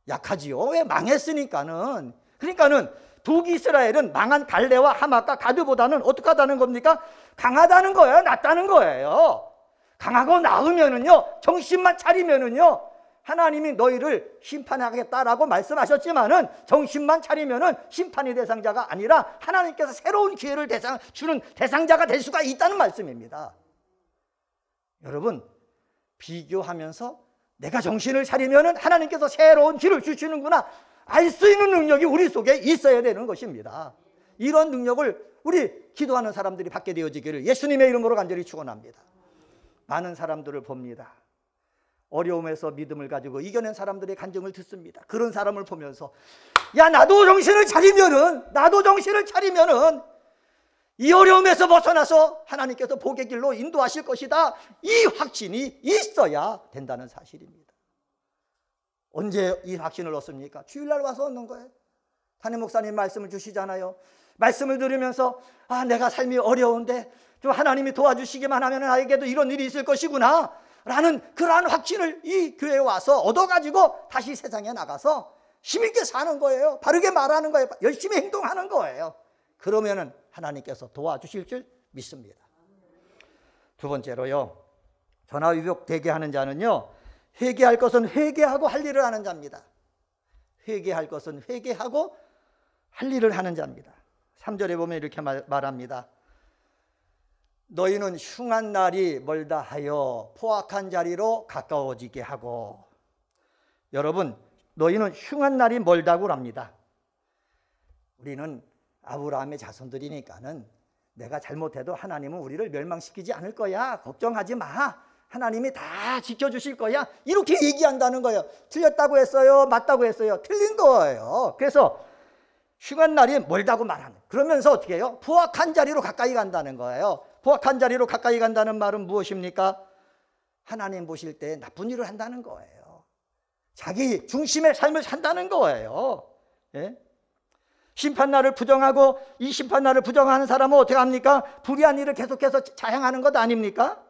약하지요. 왜? 망했으니까는. 그러니까는 북이스라엘은 망한 갈레와 하맛과 가드보다는 어떻게 하다는 겁니까? 강하다는 거예요, 낫다는 거예요. 강하고 나으면은요, 정신만 차리면은요, 하나님이 너희를 심판하겠다라고 말씀하셨지만은 정신만 차리면은 심판의 대상자가 아니라 하나님께서 새로운 기회를 주는 대상자가 될 수가 있다는 말씀입니다. 여러분, 비교하면서 내가 정신을 차리면은 하나님께서 새로운 길을 주시는구나 알 수 있는 능력이 우리 속에 있어야 되는 것입니다. 이런 능력을 우리 기도하는 사람들이 받게 되어지기를 예수님의 이름으로 간절히 축원합니다. 많은 사람들을 봅니다. 어려움에서 믿음을 가지고 이겨낸 사람들의 간증을 듣습니다. 그런 사람을 보면서 야, 나도 정신을 차리면은 이 어려움에서 벗어나서 하나님께서 복의 길로 인도하실 것이다, 이 확신이 있어야 된다는 사실입니다. 언제 이 확신을 얻습니까? 주일날 와서 얻는 거예요. 담임 목사님 말씀을 주시잖아요. 말씀을 들으면서 아, 내가 삶이 어려운데 좀 하나님이 도와주시기만 하면 나에게도 이런 일이 있을 것이구나 라는 그러한 확신을 이 교회에 와서 얻어가지고 다시 세상에 나가서 힘있게 사는 거예요. 바르게 말하는 거예요. 열심히 행동하는 거예요. 그러면은 하나님께서 도와주실 줄 믿습니다. 두 번째로요, 전화위복 되게 하는 자는요, 회개할 것은 회개하고 할 일을 하는 자입니다. 회개할 것은 회개하고 할 일을 하는 자입니다. 3절에 보면 이렇게 말합니다. 너희는 흉한 날이 멀다 하여 포악한 자리로 가까워지게 하고. 여러분, 너희는 흉한 날이 멀다고 합니다. 우리는 아브라함의 자손들이니까는 내가 잘못해도 하나님은 우리를 멸망시키지 않을 거야, 걱정하지 마, 하나님이 다 지켜주실 거야, 이렇게 얘기한다는 거예요. 틀렸다고 했어요, 맞다고 했어요? 틀린 거예요. 그래서 흉한 날이 멀다고 말하는, 그러면서 어떻게 해요? 포악한 자리로 가까이 간다는 거예요. 포악한 자리로 가까이 간다는 말은 무엇입니까? 하나님 보실 때 나쁜 일을 한다는 거예요. 자기 중심의 삶을 산다는 거예요. 예? 심판날을 부정하고 이 심판날을 부정하는 사람은 어떻게 합니까? 불의한 일을 계속해서 자행하는 것 아닙니까?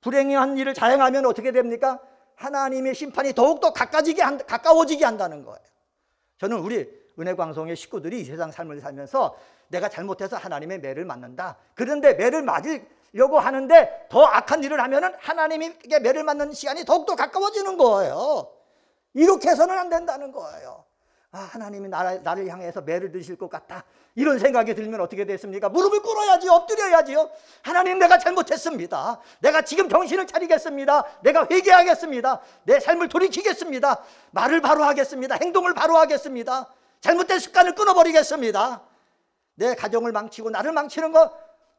불행한 일을 자행하면 어떻게 됩니까? 하나님의 심판이 더욱더 가까워지게 한다는 거예요. 저는 우리 은혜광송의 식구들이 이 세상 삶을 살면서 내가 잘못해서 하나님의 매를 맞는다, 그런데 매를 맞으려고 하는데 더 악한 일을 하면은 하나님에게 매를 맞는 시간이 더욱더 가까워지는 거예요. 이렇게 해서는 안 된다는 거예요. 아, 하나님이 나를 향해서 매를 드실 것 같다, 이런 생각이 들면 어떻게 됐습니까? 무릎을 꿇어야지, 엎드려야지요. 하나님, 내가 잘못했습니다. 내가 지금 정신을 차리겠습니다. 내가 회개하겠습니다. 내 삶을 돌이키겠습니다. 말을 바로 하겠습니다. 행동을 바로 하겠습니다. 잘못된 습관을 끊어버리겠습니다. 내 가정을 망치고 나를 망치는 거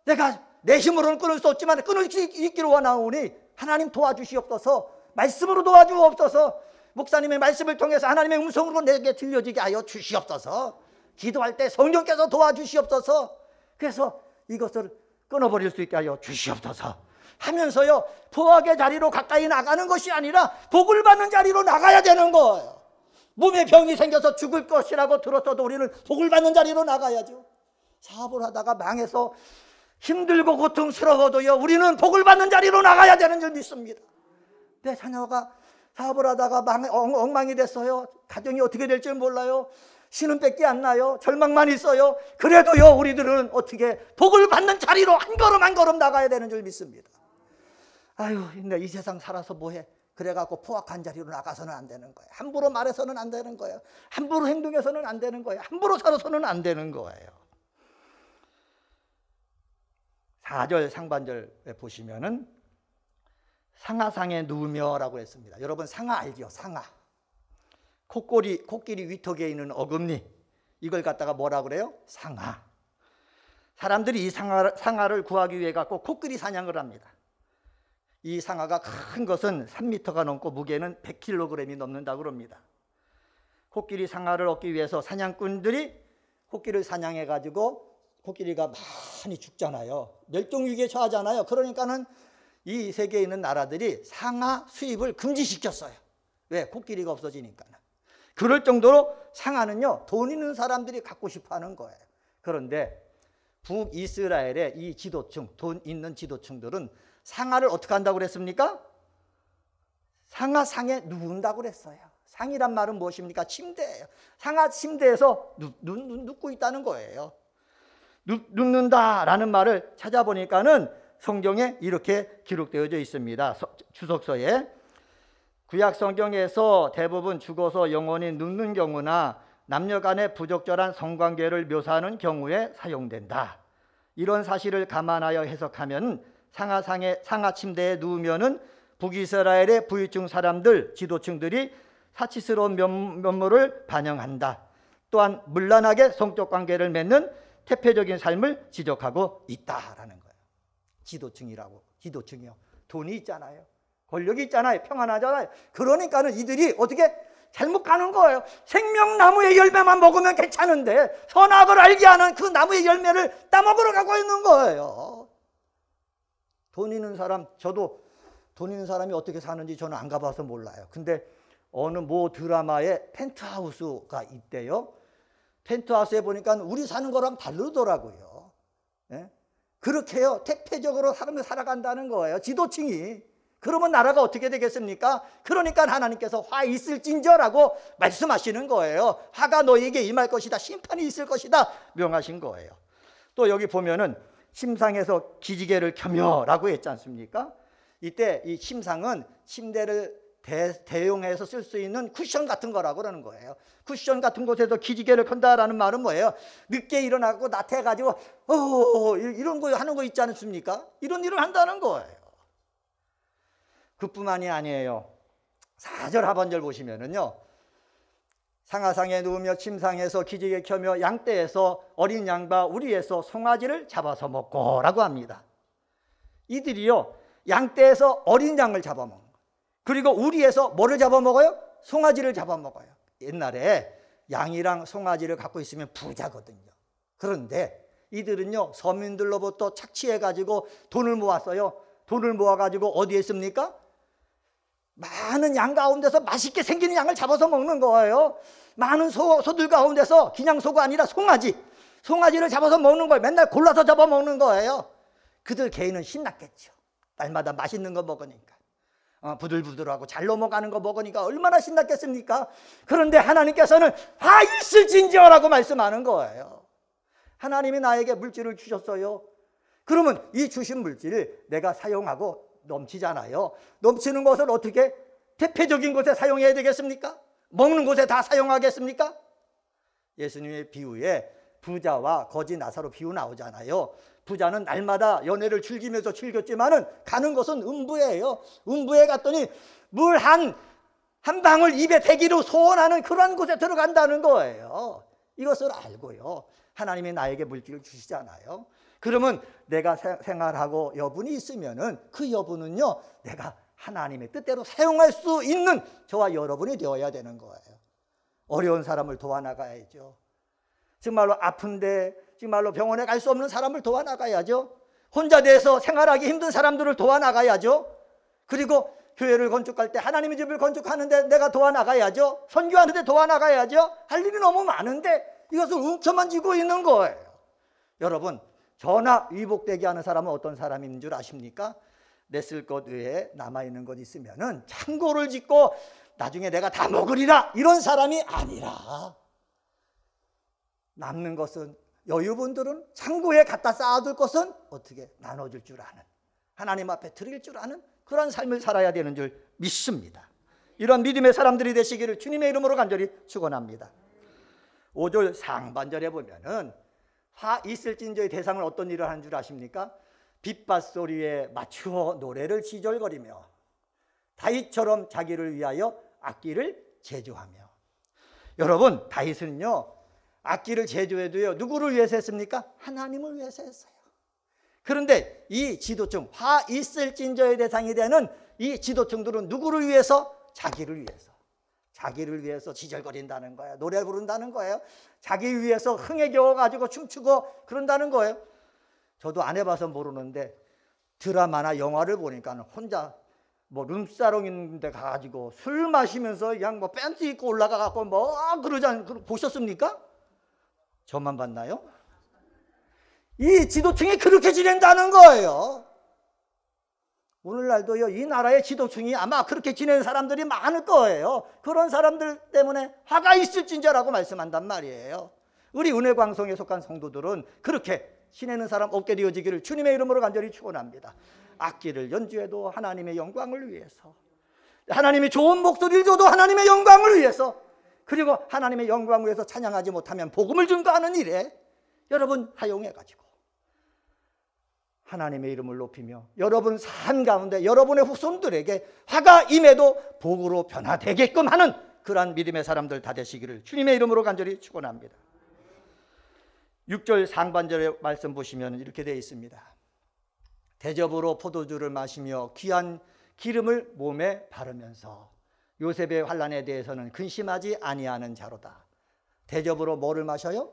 내가 내 힘으로는 끊을 수 없지만 끊을 수 있기를 원하오니 하나님 도와주시옵소서. 말씀으로 도와주옵소서. 목사님의 말씀을 통해서 하나님의 음성으로 내게 들려지게 하여 주시옵소서. 기도할 때 성령께서 도와주시옵소서. 그래서 이것을 끊어버릴 수 있게 하여 주시옵소서 하면서요, 포악의 자리로 가까이 나가는 것이 아니라 복을 받는 자리로 나가야 되는 거예요. 몸에 병이 생겨서 죽을 것이라고 들었어도 우리는 복을 받는 자리로 나가야죠. 사업을 하다가 망해서 힘들고 고통스러워도요, 우리는 복을 받는 자리로 나가야 되는 줄 믿습니다. 내 자녀가 사업을 하다가 엉망이 됐어요. 가정이 어떻게 될지 몰라요. 신음밖에 안 나요. 절망만 있어요. 그래도요, 우리들은 어떻게 복을 받는 자리로 한 걸음 한 걸음 나가야 되는 줄 믿습니다. 아유, 이 세상 살아서 뭐해? 그래갖고 포악한 자리로 나가서는 안 되는 거예요. 함부로 말해서는 안 되는 거예요. 함부로 행동해서는 안 되는 거예요. 함부로 살아서는 안 되는 거예요. 4절 상반절에 보시면은 상하상에 누우며라고 했습니다. 여러분, 상하 알죠? 상하. 코끼리 위턱에 있는 어금니, 이걸 갖다가 뭐라 그래요? 상하. 사람들이 이 상하를 구하기 위해 갖고 코끼리 사냥을 합니다. 이 상하가 큰 것은 3m가 넘고 무게는 100kg이 넘는다고 합니다. 코끼리 상하를 얻기 위해서 사냥꾼들이 코끼리를 사냥해 가지고 코끼리가 많이 죽잖아요. 멸종위기에 처하잖아요. 그러니까는 이 세계에 있는 나라들이 상하 수입을 금지시켰어요. 왜? 코끼리가 없어지니까는. 그럴 정도로 상하는요, 돈 있는 사람들이 갖고 싶어 하는 거예요. 그런데 북이스라엘의 이 지도층, 돈 있는 지도층들은 상하를 어떻게 한다고 그랬습니까? 상하상에 누운다고 그랬어요. 상이란 말은 무엇입니까? 침대예요. 상하 침대에서 눕고 있다는 거예요. 눕는다라는 말을 찾아보니까는 성경에 이렇게 기록되어져 있습니다. 주석서에. 구약 성경에서 대부분 죽어서 영원히 눕는 경우나 남녀 간의 부적절한 성관계를 묘사하는 경우에 사용된다. 이런 사실을 감안하여 해석하면 상하 침대에 누우면은 북이스라엘의 부유층 사람들, 지도층들이 사치스러운 면모를 반영한다. 또한 문란하게 성적 관계를 맺는 태폐적인 삶을 지적하고 있다라는 거예요. 지도층이요. 돈이 있잖아요. 권력이 있잖아요. 평안하잖아요. 그러니까는 이들이 어떻게 잘못 가는 거예요. 생명나무의 열매만 먹으면 괜찮은데 선악을 알게 하는 그 나무의 열매를 따먹으러 가고 있는 거예요. 돈 있는 사람, 저도 돈 있는 사람이 어떻게 사는지 저는 안 가봐서 몰라요. 근데 어느 모 드라마에 펜트하우스가 있대요. 펜트하우스에 보니까 우리 사는 거랑 다르더라고요. 예? 그렇게요. 태폐적으로 사람이 살아간다는 거예요. 지도층이. 그러면 나라가 어떻게 되겠습니까? 그러니까 하나님께서 화 있을진저라고 말씀하시는 거예요. 화가 너에게 임할 것이다. 심판이 있을 것이다. 명하신 거예요. 또 여기 보면은 침상에서 기지개를 켜며라고 했지 않습니까? 이때 이 침상은 침대를 대용해서 쓸 수 있는 쿠션 같은 거라고 그러는 거예요. 쿠션 같은 곳에서 기지개를 켠다라는 말은 뭐예요? 늦게 일어나고 나태해가지고 이런 거 하는 거 있지 않습니까? 이런 일을 한다는 거예요. 그뿐만이 아니에요. 4절 하반절 보시면은요, 상하상에 누우며 침상에서 기지개 켜며 양떼에서 어린 양과 우리에서 송아지를 잡아서 먹고라고 합니다. 이들이요, 양떼에서 어린 양을 잡아먹는 거예요. 그리고 우리에서 뭐를 잡아먹어요? 송아지를 잡아먹어요. 옛날에 양이랑 송아지를 갖고 있으면 부자거든요. 그런데 이들은요, 서민들로부터 착취해가지고 돈을 모았어요. 돈을 모아가지고 어디에 씁니까? 많은 양 가운데서 맛있게 생기는 양을 잡아서 먹는 거예요. 많은 소들 가운데서 그냥 소가 아니라 송아지를 잡아서 먹는 거예요. 맨날 골라서 잡아먹는 거예요. 그들 개인은 신났겠죠. 날마다 맛있는 거 먹으니까, 부들부들하고 잘 넘어가는 거 먹으니까 얼마나 신났겠습니까? 그런데 하나님께서는 화 있을진저라고 말씀하는 거예요. 하나님이 나에게 물질을 주셨어요. 그러면 이 주신 물질을 내가 사용하고 넘치잖아요. 넘치는 것을 어떻게 대표적인 곳에 사용해야 되겠습니까? 먹는 곳에 다 사용하겠습니까? 예수님의 비유에 부자와 거지 나사로 비유 나오잖아요. 부자는 날마다 연회를 즐기면서 즐겼지만은 가는 곳은 음부예요. 음부에 갔더니 물 한 방울 입에 대기로 소원하는 그런 곳에 들어간다는 거예요. 이것을 알고요, 하나님이 나에게 물질을 주시잖아요. 그러면 내가 생활하고 여분이 있으면은 그 여분은요, 내가 하나님의 뜻대로 사용할 수 있는 저와 여러분이 되어야 되는 거예요. 어려운 사람을 도와나가야죠. 정말로 아픈데 정말로 병원에 갈 수 없는 사람을 도와나가야죠. 혼자 돼서 생활하기 힘든 사람들을 도와나가야죠. 그리고 교회를 건축할 때 하나님의 집을 건축하는데 내가 도와나가야죠. 선교하는데 도와나가야죠. 할 일이 너무 많은데 이것을 움켜만 쥐고 있는 거예요. 여러분, 저나 위복되게 하는 사람은 어떤 사람인 줄 아십니까? 내 쓸 것 외에 남아있는 것 있으면은 창고를 짓고 나중에 내가 다 먹으리라, 이런 사람이 아니라 남는 것은, 여유분들은 창고에 갖다 쌓아둘 것은 어떻게 나눠줄 줄 아는, 하나님 앞에 드릴 줄 아는 그런 삶을 살아야 되는 줄 믿습니다. 이런 믿음의 사람들이 되시기를 주님의 이름으로 간절히 축원합니다. 5절 상반절에 보면은 화 있을진저의 대상은 어떤 일을 하는 줄 아십니까? 빗밭소리에 맞추어 노래를 지절거리며 다윗처럼 자기를 위하여 악기를 제조하며. 여러분, 다윗은요, 악기를 제조해도요, 누구를 위해서 했습니까? 하나님을 위해서 했어요. 그런데 이 지도층, 화 있을진저의 대상이 되는 이 지도층들은 누구를 위해서? 자기를 위해서 지절거린다는 거예요. 노래 부른다는 거예요. 자기 위해서 흥에 겨워가지고 춤추고 그런다는 거예요. 저도 안 해봐서 모르는데 드라마나 영화를 보니까 혼자 뭐 룸사롱 있는 데 가가지고 술 마시면서 그냥 뭐 팬티 입고 올라가갖고 뭐 그러지 않, 보셨습니까? 저만 봤나요? 이 지도층이 그렇게 지낸다는 거예요. 오늘날도요, 이 나라의 지도층이 아마 그렇게 지내는 사람들이 많을 거예요. 그런 사람들 때문에 화가 있을진저라고 말씀한단 말이에요. 우리 은혜광성에 속한 성도들은 그렇게 지내는 사람 없게 되어지기를 주님의 이름으로 간절히 축원합니다. 악기를 연주해도 하나님의 영광을 위해서, 하나님이 좋은 목소리를 줘도 하나님의 영광을 위해서, 그리고 하나님의 영광을 위해서 찬양하지 못하면 복음을 전가하는 일에 여러분 사용해가지고 하나님의 이름을 높이며 여러분 삶 가운데 여러분의 후손들에게 화가 임해도 복으로 변화되게끔 하는 그러한 믿음의 사람들 다 되시기를 주님의 이름으로 간절히 축원합니다. 6절 상반절의 말씀 보시면 이렇게 되어 있습니다. 대접으로 포도주를 마시며 귀한 기름을 몸에 바르면서 요셉의 환난에 대해서는 근심하지 아니하는 자로다. 대접으로 뭐를 마셔요?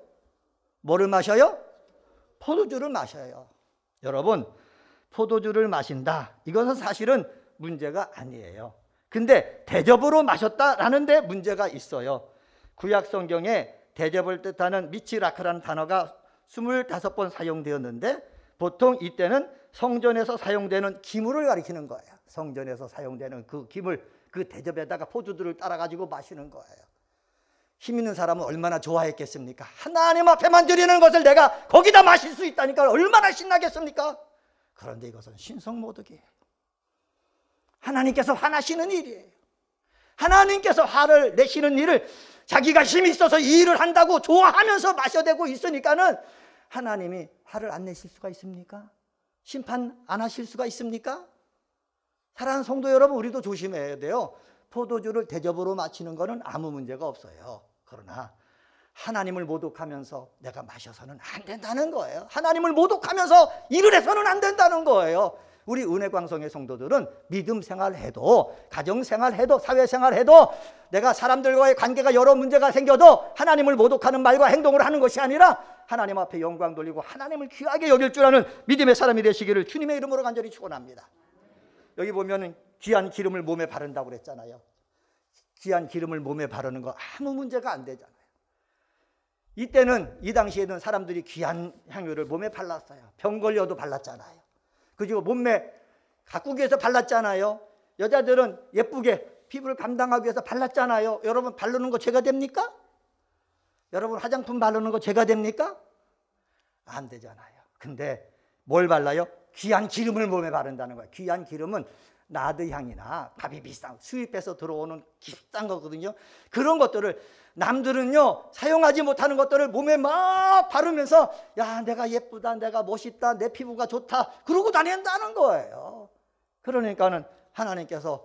뭐를 마셔요? 포도주를 마셔요. 여러분, 포도주를 마신다, 이것은 사실은 문제가 아니에요. 근데 대접으로 마셨다라는 데 문제가 있어요. 구약 성경에 대접을 뜻하는 미치라크라는 단어가 25번 사용되었는데 보통 이때는 성전에서 사용되는 기물을 가리키는 거예요. 성전에서 사용되는 그 기물, 그 대접에다가 포도주를 따라가지고 마시는 거예요. 힘 있는 사람은 얼마나 좋아했겠습니까? 하나님 앞에만 드리는 것을 내가 거기다 마실 수 있다니까 얼마나 신나겠습니까? 그런데 이것은 신성모독이에요. 하나님께서 화나시는 일이에요. 하나님께서 화를 내시는 일을 자기가 힘이 있어서 이 일을 한다고 좋아하면서 마셔대고 있으니까는 하나님이 화를 안 내실 수가 있습니까? 심판 안 하실 수가 있습니까? 사랑하는 성도 여러분, 우리도 조심해야 돼요. 포도주를 대접으로 마시는 것은 아무 문제가 없어요. 그러나 하나님을 모독하면서 내가 마셔서는 안 된다는 거예요. 하나님을 모독하면서 일을 해서는 안 된다는 거예요. 우리 은혜광성의 성도들은 믿음 생활해도, 가정 생활해도, 사회 생활해도 내가 사람들과의 관계가 여러 문제가 생겨도 하나님을 모독하는 말과 행동을 하는 것이 아니라 하나님 앞에 영광 돌리고 하나님을 귀하게 여길 줄 아는 믿음의 사람이 되시기를 주님의 이름으로 간절히 축원합니다. 여기 보면 귀한 기름을 몸에 바른다고 그랬잖아요. 귀한 기름을 몸에 바르는 거 아무 문제가 안 되잖아요. 이때는, 이 당시에는 사람들이 귀한 향유를 몸에 발랐어요. 병 걸려도 발랐잖아요. 그리고 몸매 가꾸기 위해서 발랐잖아요. 여자들은 예쁘게 피부를 감당하기 위해서 발랐잖아요. 여러분, 바르는 거 죄가 됩니까? 여러분, 화장품 바르는 거 죄가 됩니까? 안 되잖아요. 근데 뭘 발라요? 귀한 기름을 몸에 바른다는 거예요. 귀한 기름은 나드향이나 값이 비싼 수입해서 들어오는 비싼 거거든요. 그런 것들을 남들은요 사용하지 못하는 것들을 몸에 막 바르면서 야, 내가 예쁘다, 내가 멋있다, 내 피부가 좋다 그러고 다닌다는 거예요. 그러니까는 하나님께서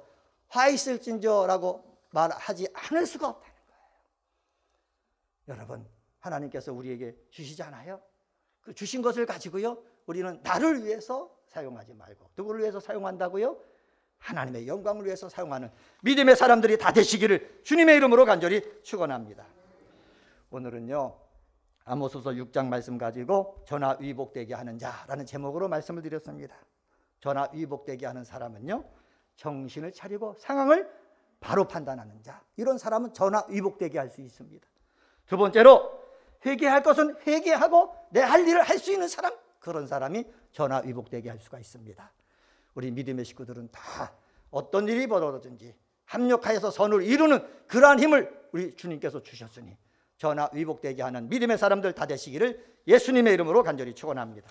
화 있을진저라고 말하지 않을 수가 없다는 거예요. 여러분, 하나님께서 우리에게 주시잖아요. 그 주신 것을 가지고요 우리는 나를 위해서 사용하지 말고 누구를 위해서 사용한다고요? 하나님의 영광을 위해서 사용하는 믿음의 사람들이 다 되시기를 주님의 이름으로 간절히 축원합니다. 오늘은요 아모스서 6장 말씀 가지고 전화위복되게 하는 자라는 제목으로 말씀을 드렸습니다. 전화위복되게 하는 사람은요 정신을 차리고 상황을 바로 판단하는 자, 이런 사람은 전화위복되게 할 수 있습니다. 두 번째로 회개할 것은 회개하고 내 할 일을 할 수 있는 사람, 그런 사람이 전화위복되게 할 수가 있습니다. 우리 믿음의 식구들은 다 어떤 일이 벌어졌든지 합력하여서 선을 이루는 그러한 힘을 우리 주님께서 주셨으니 전화위복되게 하는 믿음의 사람들 다 되시기를 예수님의 이름으로 간절히 축원합니다.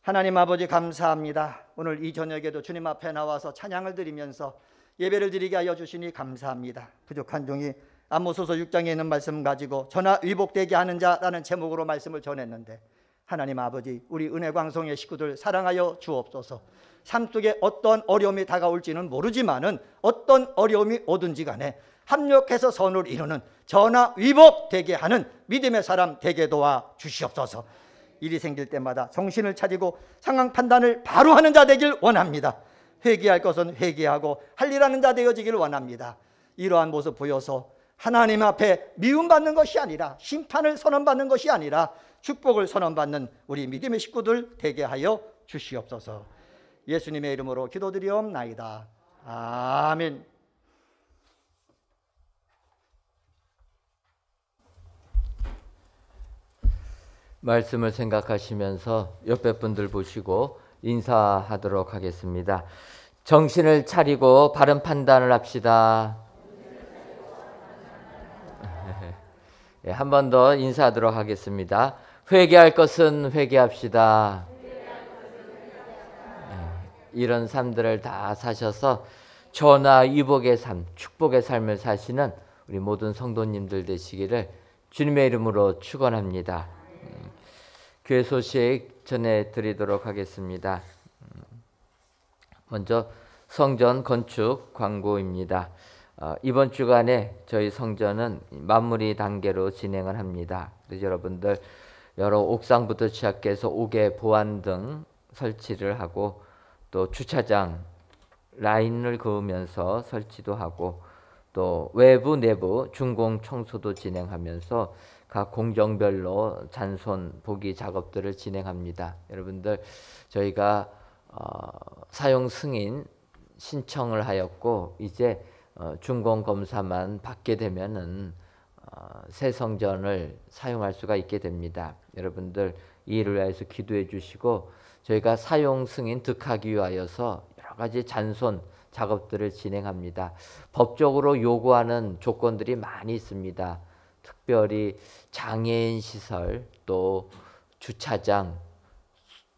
하나님 아버지, 감사합니다. 오늘 이 저녁에도 주님 앞에 나와서 찬양을 드리면서 예배를 드리게 하여 주시니 감사합니다. 부족한 종이 아모스서 6장에 있는 말씀 가지고 전화위복되게 하는 자라는 제목으로 말씀을 전했는데, 하나님 아버지, 우리 은혜광성의 식구들 사랑하여 주옵소서. 삶 속에 어떤 어려움이 다가올지는 모르지만은 어떤 어려움이 오든지 간에 합력해서 선을 이루는 전화위복되게 하는 믿음의 사람 되게 도와 주시옵소서. 일이 생길 때마다 정신을 차리고 상황 판단을 바로 하는 자 되길 원합니다. 회개할 것은 회개하고 할 일 하는 자 되어지기를 원합니다. 이러한 모습 보여서 하나님 앞에 미움받는 것이 아니라, 심판을 선언받는 것이 아니라 축복을 선언받는 우리 믿음의 식구들 되게 하여 주시옵소서. 예수님의 이름으로 기도드리옵나이다. 아멘. 말씀을 생각하시면서 옆에 분들 보시고 인사하도록 하겠습니다. 정신을 차리고 바른 판단을 합시다. 예, 한 번 더 인사하도록 하겠습니다. 회개할 것은 회개합시다. 이런 삶들을 다 사셔서 전화 위복의 삶, 축복의 삶을 사시는 우리 모든 성도님들 되시기를 주님의 이름으로 축원합니다. 교회 소식 전해드리도록 하겠습니다. 먼저 성전 건축 광고입니다. 이번 주간에 저희 성전은 마무리 단계로 진행을 합니다. 그래서 여러분들 여러 옥상부터 시작해서 옥외 보안 등 설치를 하고 또 주차장 라인을 그으면서 설치도 하고 또 외부 내부 준공 청소도 진행하면서 각 공정별로 잔손 보기 작업들을 진행합니다. 여러분들 저희가 사용 승인 신청을 하였고 이제 준공 검사만 받게 되면은 새 성전을 사용할 수가 있게 됩니다. 여러분들 이 일을 위해서 기도해 주시고 저희가 사용 승인 득하기 위하여서 여러 가지 잔손 작업들을 진행합니다. 법적으로 요구하는 조건들이 많이 있습니다. 특별히 장애인 시설, 또 주차장,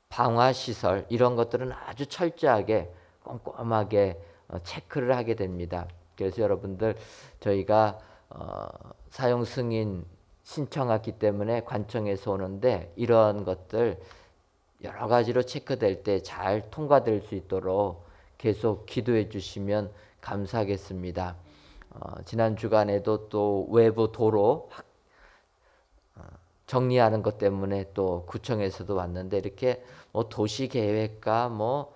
방화 시설 이런 것들은 아주 철저하게 꼼꼼하게 체크를 하게 됩니다. 그래서 여러분들 저희가 사용 승인 신청했기 때문에 관청에서 오는데 이런 것들 여러 가지로 체크될 때 잘 통과될 수 있도록 계속 기도해 주시면 감사하겠습니다. 지난 주간에도 또 외부 도로 정리하는 것 때문에 또 구청에서도 왔는데 이렇게 뭐 도시계획과 뭐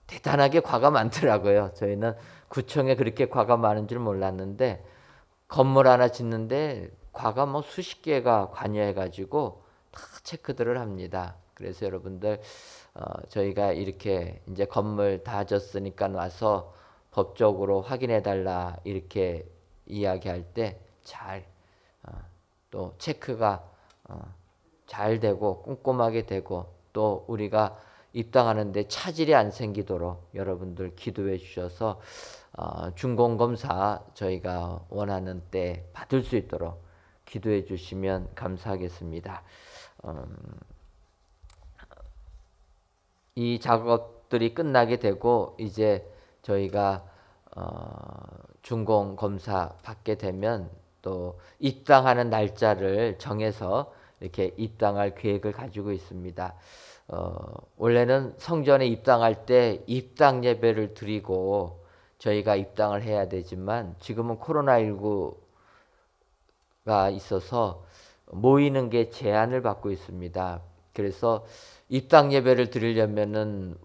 대단하게 과가 많더라고요. 저희는 구청에 그렇게 과가 많은 줄 몰랐는데 건물 하나 짓는데 과가 뭐 수십 개가 관여해가지고 다 체크들을 합니다. 그래서 여러분들 저희가 이렇게 이제 건물 다 졌으니까 와서 법적으로 확인해 달라 이렇게 이야기할 때 잘 또 체크가 잘 되고 꼼꼼하게 되고 또 우리가 입당하는데 차질이 안 생기도록 여러분들 기도해 주셔서 준공검사 저희가 원하는 때 받을 수 있도록 기도해 주시면 감사하겠습니다. 이 작업들이 끝나게 되고 이제 저희가 준공검사 받게 되면 또 입당하는 날짜를 정해서 이렇게 입당할 계획을 가지고 있습니다. 원래는 성전에 입당할 때 입당 예배를 드리고 저희가 입당을 해야 되지만 지금은 코로나19가 있어서 모이는 게 제한을 받고 있습니다. 그래서 입당 예배를 드리려면은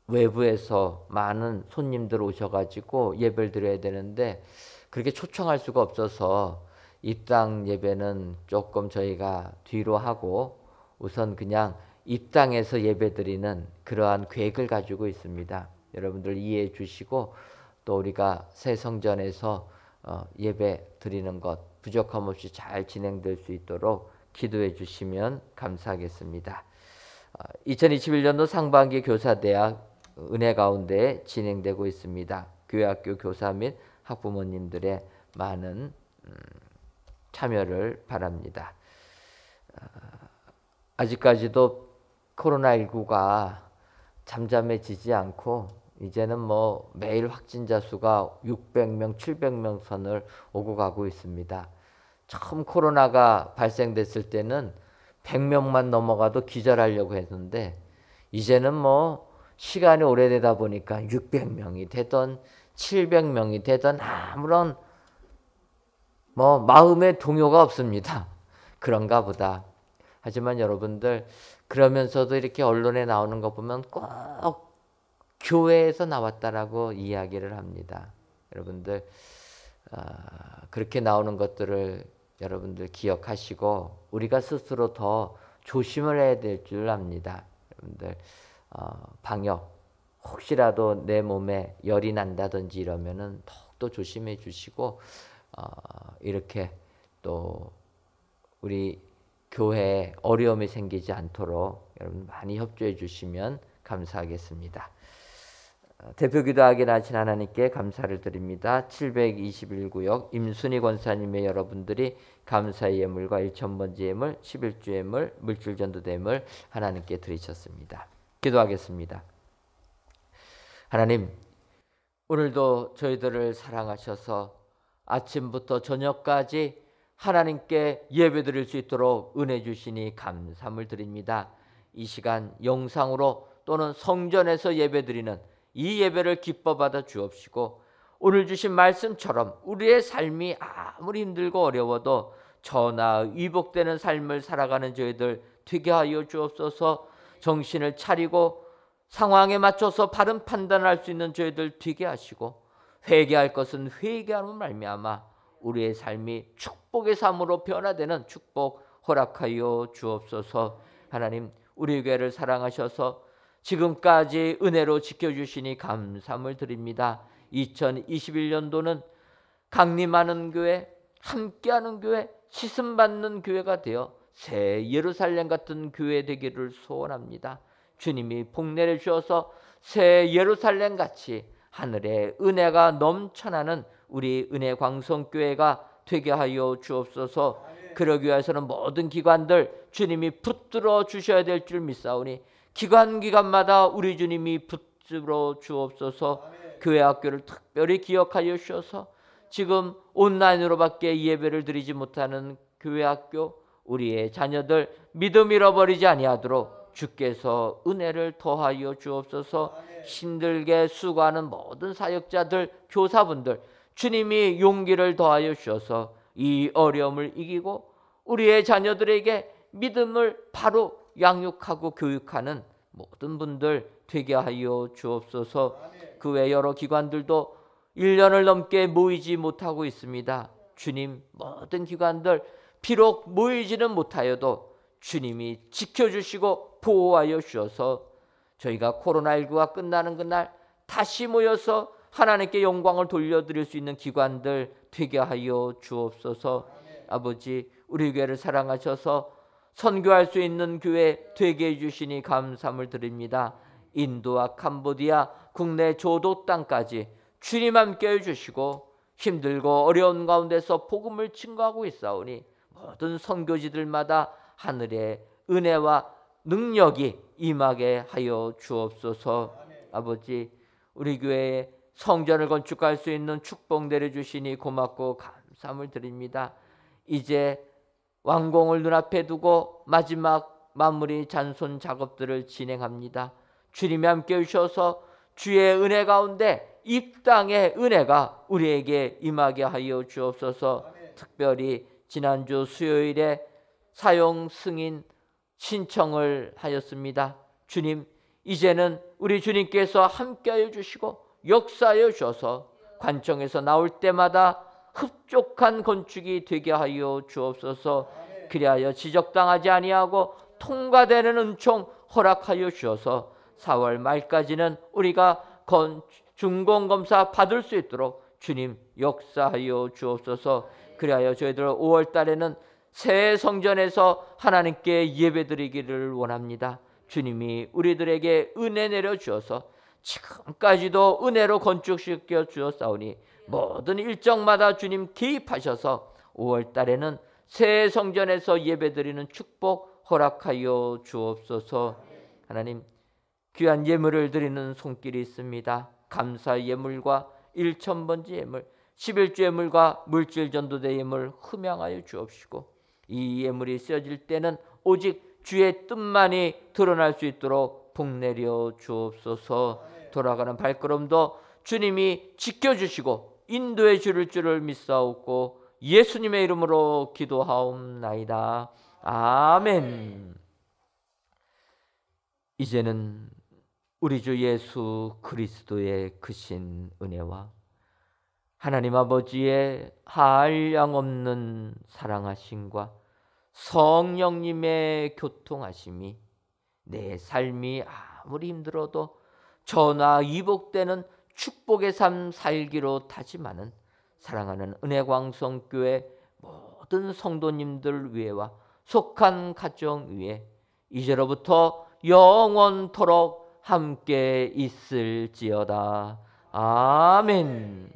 외부에서 많은 손님들 오셔가지고 예배를 드려야 되는데 그렇게 초청할 수가 없어서 입당 예배는 조금 저희가 뒤로 하고 우선 그냥 입당해서 예배 드리는 그러한 계획을 가지고 있습니다. 여러분들 이해해 주시고 또 우리가 새 성전에서 예배 드리는 것 부족함 없이 잘 진행될 수 있도록 기도해 주시면 감사하겠습니다. 2021년도 상반기 교사대학 은혜 가운데 진행되고 있습니다. 교회학교 교사 및 학부모님들의 많은 참여를 바랍니다. 아직까지도 코로나19가 잠잠해지지 않고 이제는 뭐 매일 확진자 수가 600명, 700명 선을 오고 가고 있습니다. 처음 코로나가 발생됐을 때는 100명만 넘어가도 기절하려고 했는데 이제는 뭐 시간이 오래되다 보니까 600명이 되던 700명이 되던 아무런 뭐 마음의 동요가 없습니다. 그런가 보다. 하지만 여러분들 그러면서도 이렇게 언론에 나오는 거 보면 꼭 교회에서 나왔다라고 이야기를 합니다. 여러분들 그렇게 나오는 것들을 여러분들 기억하시고 우리가 스스로 더 조심을 해야 될 줄 압니다. 여러분들 방역 혹시라도 내 몸에 열이 난다든지 이러면은 더욱더 조심해 주시고 이렇게 또 우리 교회에 어려움이 생기지 않도록 여러분 많이 협조해 주시면 감사하겠습니다. 대표 기도하긴 하신 하나님께 감사를 드립니다. 721구역 임순희 권사님의 여러분들이 감사의 예물과 1000번째 예물, 11주 예물, 물질 전도대 예물 하나님께 드리셨습니다. 기도하겠습니다. 하나님, 오늘도 저희들을 사랑하셔서 아침부터 저녁까지 하나님께 예배드릴 수 있도록 은혜 주시니 감사함을 드립니다. 이 시간 영상으로 또는 성전에서 예배드리는 이 예배를 기뻐 받아 주옵시고, 오늘 주신 말씀처럼 우리의 삶이 아무리 힘들고 어려워도 전하 위복되는 삶을 살아가는 저희들 되게 하여 주옵소서. 정신을 차리고 상황에 맞춰서 바른 판단할 수 있는 저희들 되게 하시고, 회개할 것은 회개함으로 말미암아 우리의 삶이 축복의 삶으로 변화되는 축복 허락하여 주옵소서. 하나님, 우리 교회를 사랑하셔서 지금까지 은혜로 지켜주시니 감사함을 드립니다. 2021년도는 강림하는 교회, 함께하는 교회, 씻음받는 교회가 되어 새 예루살렘 같은 교회 되기를 소원합니다. 주님이 복내려 주셔서 새 예루살렘 같이 하늘의 은혜가 넘쳐나는 우리 은혜광성교회가 되게 하여 주옵소서. 그러기 위해서는 모든 기관들 주님이 붙들어 주셔야 될 줄 믿사오니 기관마다 우리 주님이 붙들어 주옵소서. 교회 학교를 특별히 기억하여 주셔서 지금 온라인으로밖에 예배를 드리지 못하는 교회 학교, 우리의 자녀들 믿음 잃어버리지 아니하도록 주께서 은혜를 더하여 주옵소서. 힘들게 수고하는 모든 사역자들, 교사분들 주님이 용기를 더하여 주셔서 이 어려움을 이기고 우리의 자녀들에게 믿음을 바로 양육하고 교육하는 모든 분들 되게 하여 주옵소서. 그 외 여러 기관들도 1년을 넘게 모이지 못하고 있습니다. 주님, 모든 기관들 비록 모이지는 못하여도 주님이 지켜주시고 보호하여 주셔서 저희가 코로나19가 끝나는 그날 다시 모여서 하나님께 영광을 돌려드릴 수 있는 기관들 되게 하여 주옵소서. 아버지, 우리 교회를 사랑하셔서 선교할 수 있는 교회 되게 해주시니 감사함을 드립니다. 인도와 캄보디아 국내 조도 땅까지 주님 함께 해주시고 힘들고 어려운 가운데서 복음을 증거하고 있사오니 모든 선교지들마다 하늘의 은혜와 능력이 임하게 하여 주옵소서. 아버지, 우리 교회에 성전을 건축할 수 있는 축복 내려주시니 고맙고 감사함을 드립니다. 이제 완공을 눈앞에 두고 마지막 마무리 잔손 작업들을 진행합니다. 주님이 함께 해주셔서 주의 은혜 가운데 이 땅의 은혜가 우리에게 임하게 하여 주옵소서. 특별히 지난주 수요일에 사용 승인 신청을 하였습니다. 주님, 이제는 우리 주님께서 함께하여 주시고 역사하여 주셔서 관청에서 나올 때마다 흡족한 건축이 되게 하여 주옵소서. 그리하여 지적당하지 아니하고 통과되는 은총 허락하여 주셔서 4월 말까지는 우리가 준공검사 받을 수 있도록 주님 역사하여 주옵소서. 그리하여 저희들 5월 달에는 새 성전에서 하나님께 예배드리기를 원합니다. 주님이 우리들에게 은혜 내려주셔서 지금까지도 은혜로 건축시켜 주었사오니 모든 일정마다 주님 개입하셔서 5월 달에는 새 성전에서 예배드리는 축복 허락하여 주옵소서. 하나님, 귀한 예물을 드리는 손길이 있습니다. 감사 예물과 1000번째 예물, 11주 예물과 물질 전도대 예물 흠양하여 주옵시고 이 예물이 쓰여질 때는 오직 주의 뜻만이 드러날 수 있도록 복내려 주옵소서. 돌아가는 발걸음도 주님이 지켜주시고 인도해 주실 줄을 믿사옵고 예수님의 이름으로 기도하옵나이다. 아멘. 이제는 우리 주 예수 그리스도의 크신 은혜와 하나님 아버지의 한량없는 사랑하심과 성령님의 교통하심이 내 삶이 아무리 힘들어도 전화 이복되는 축복의 삶 살기로 다짐하는 사랑하는 은혜광성교회 모든 성도님들 위에와 속한 가정 위에 이제로부터 영원토록 함께 있을지어다. 아멘.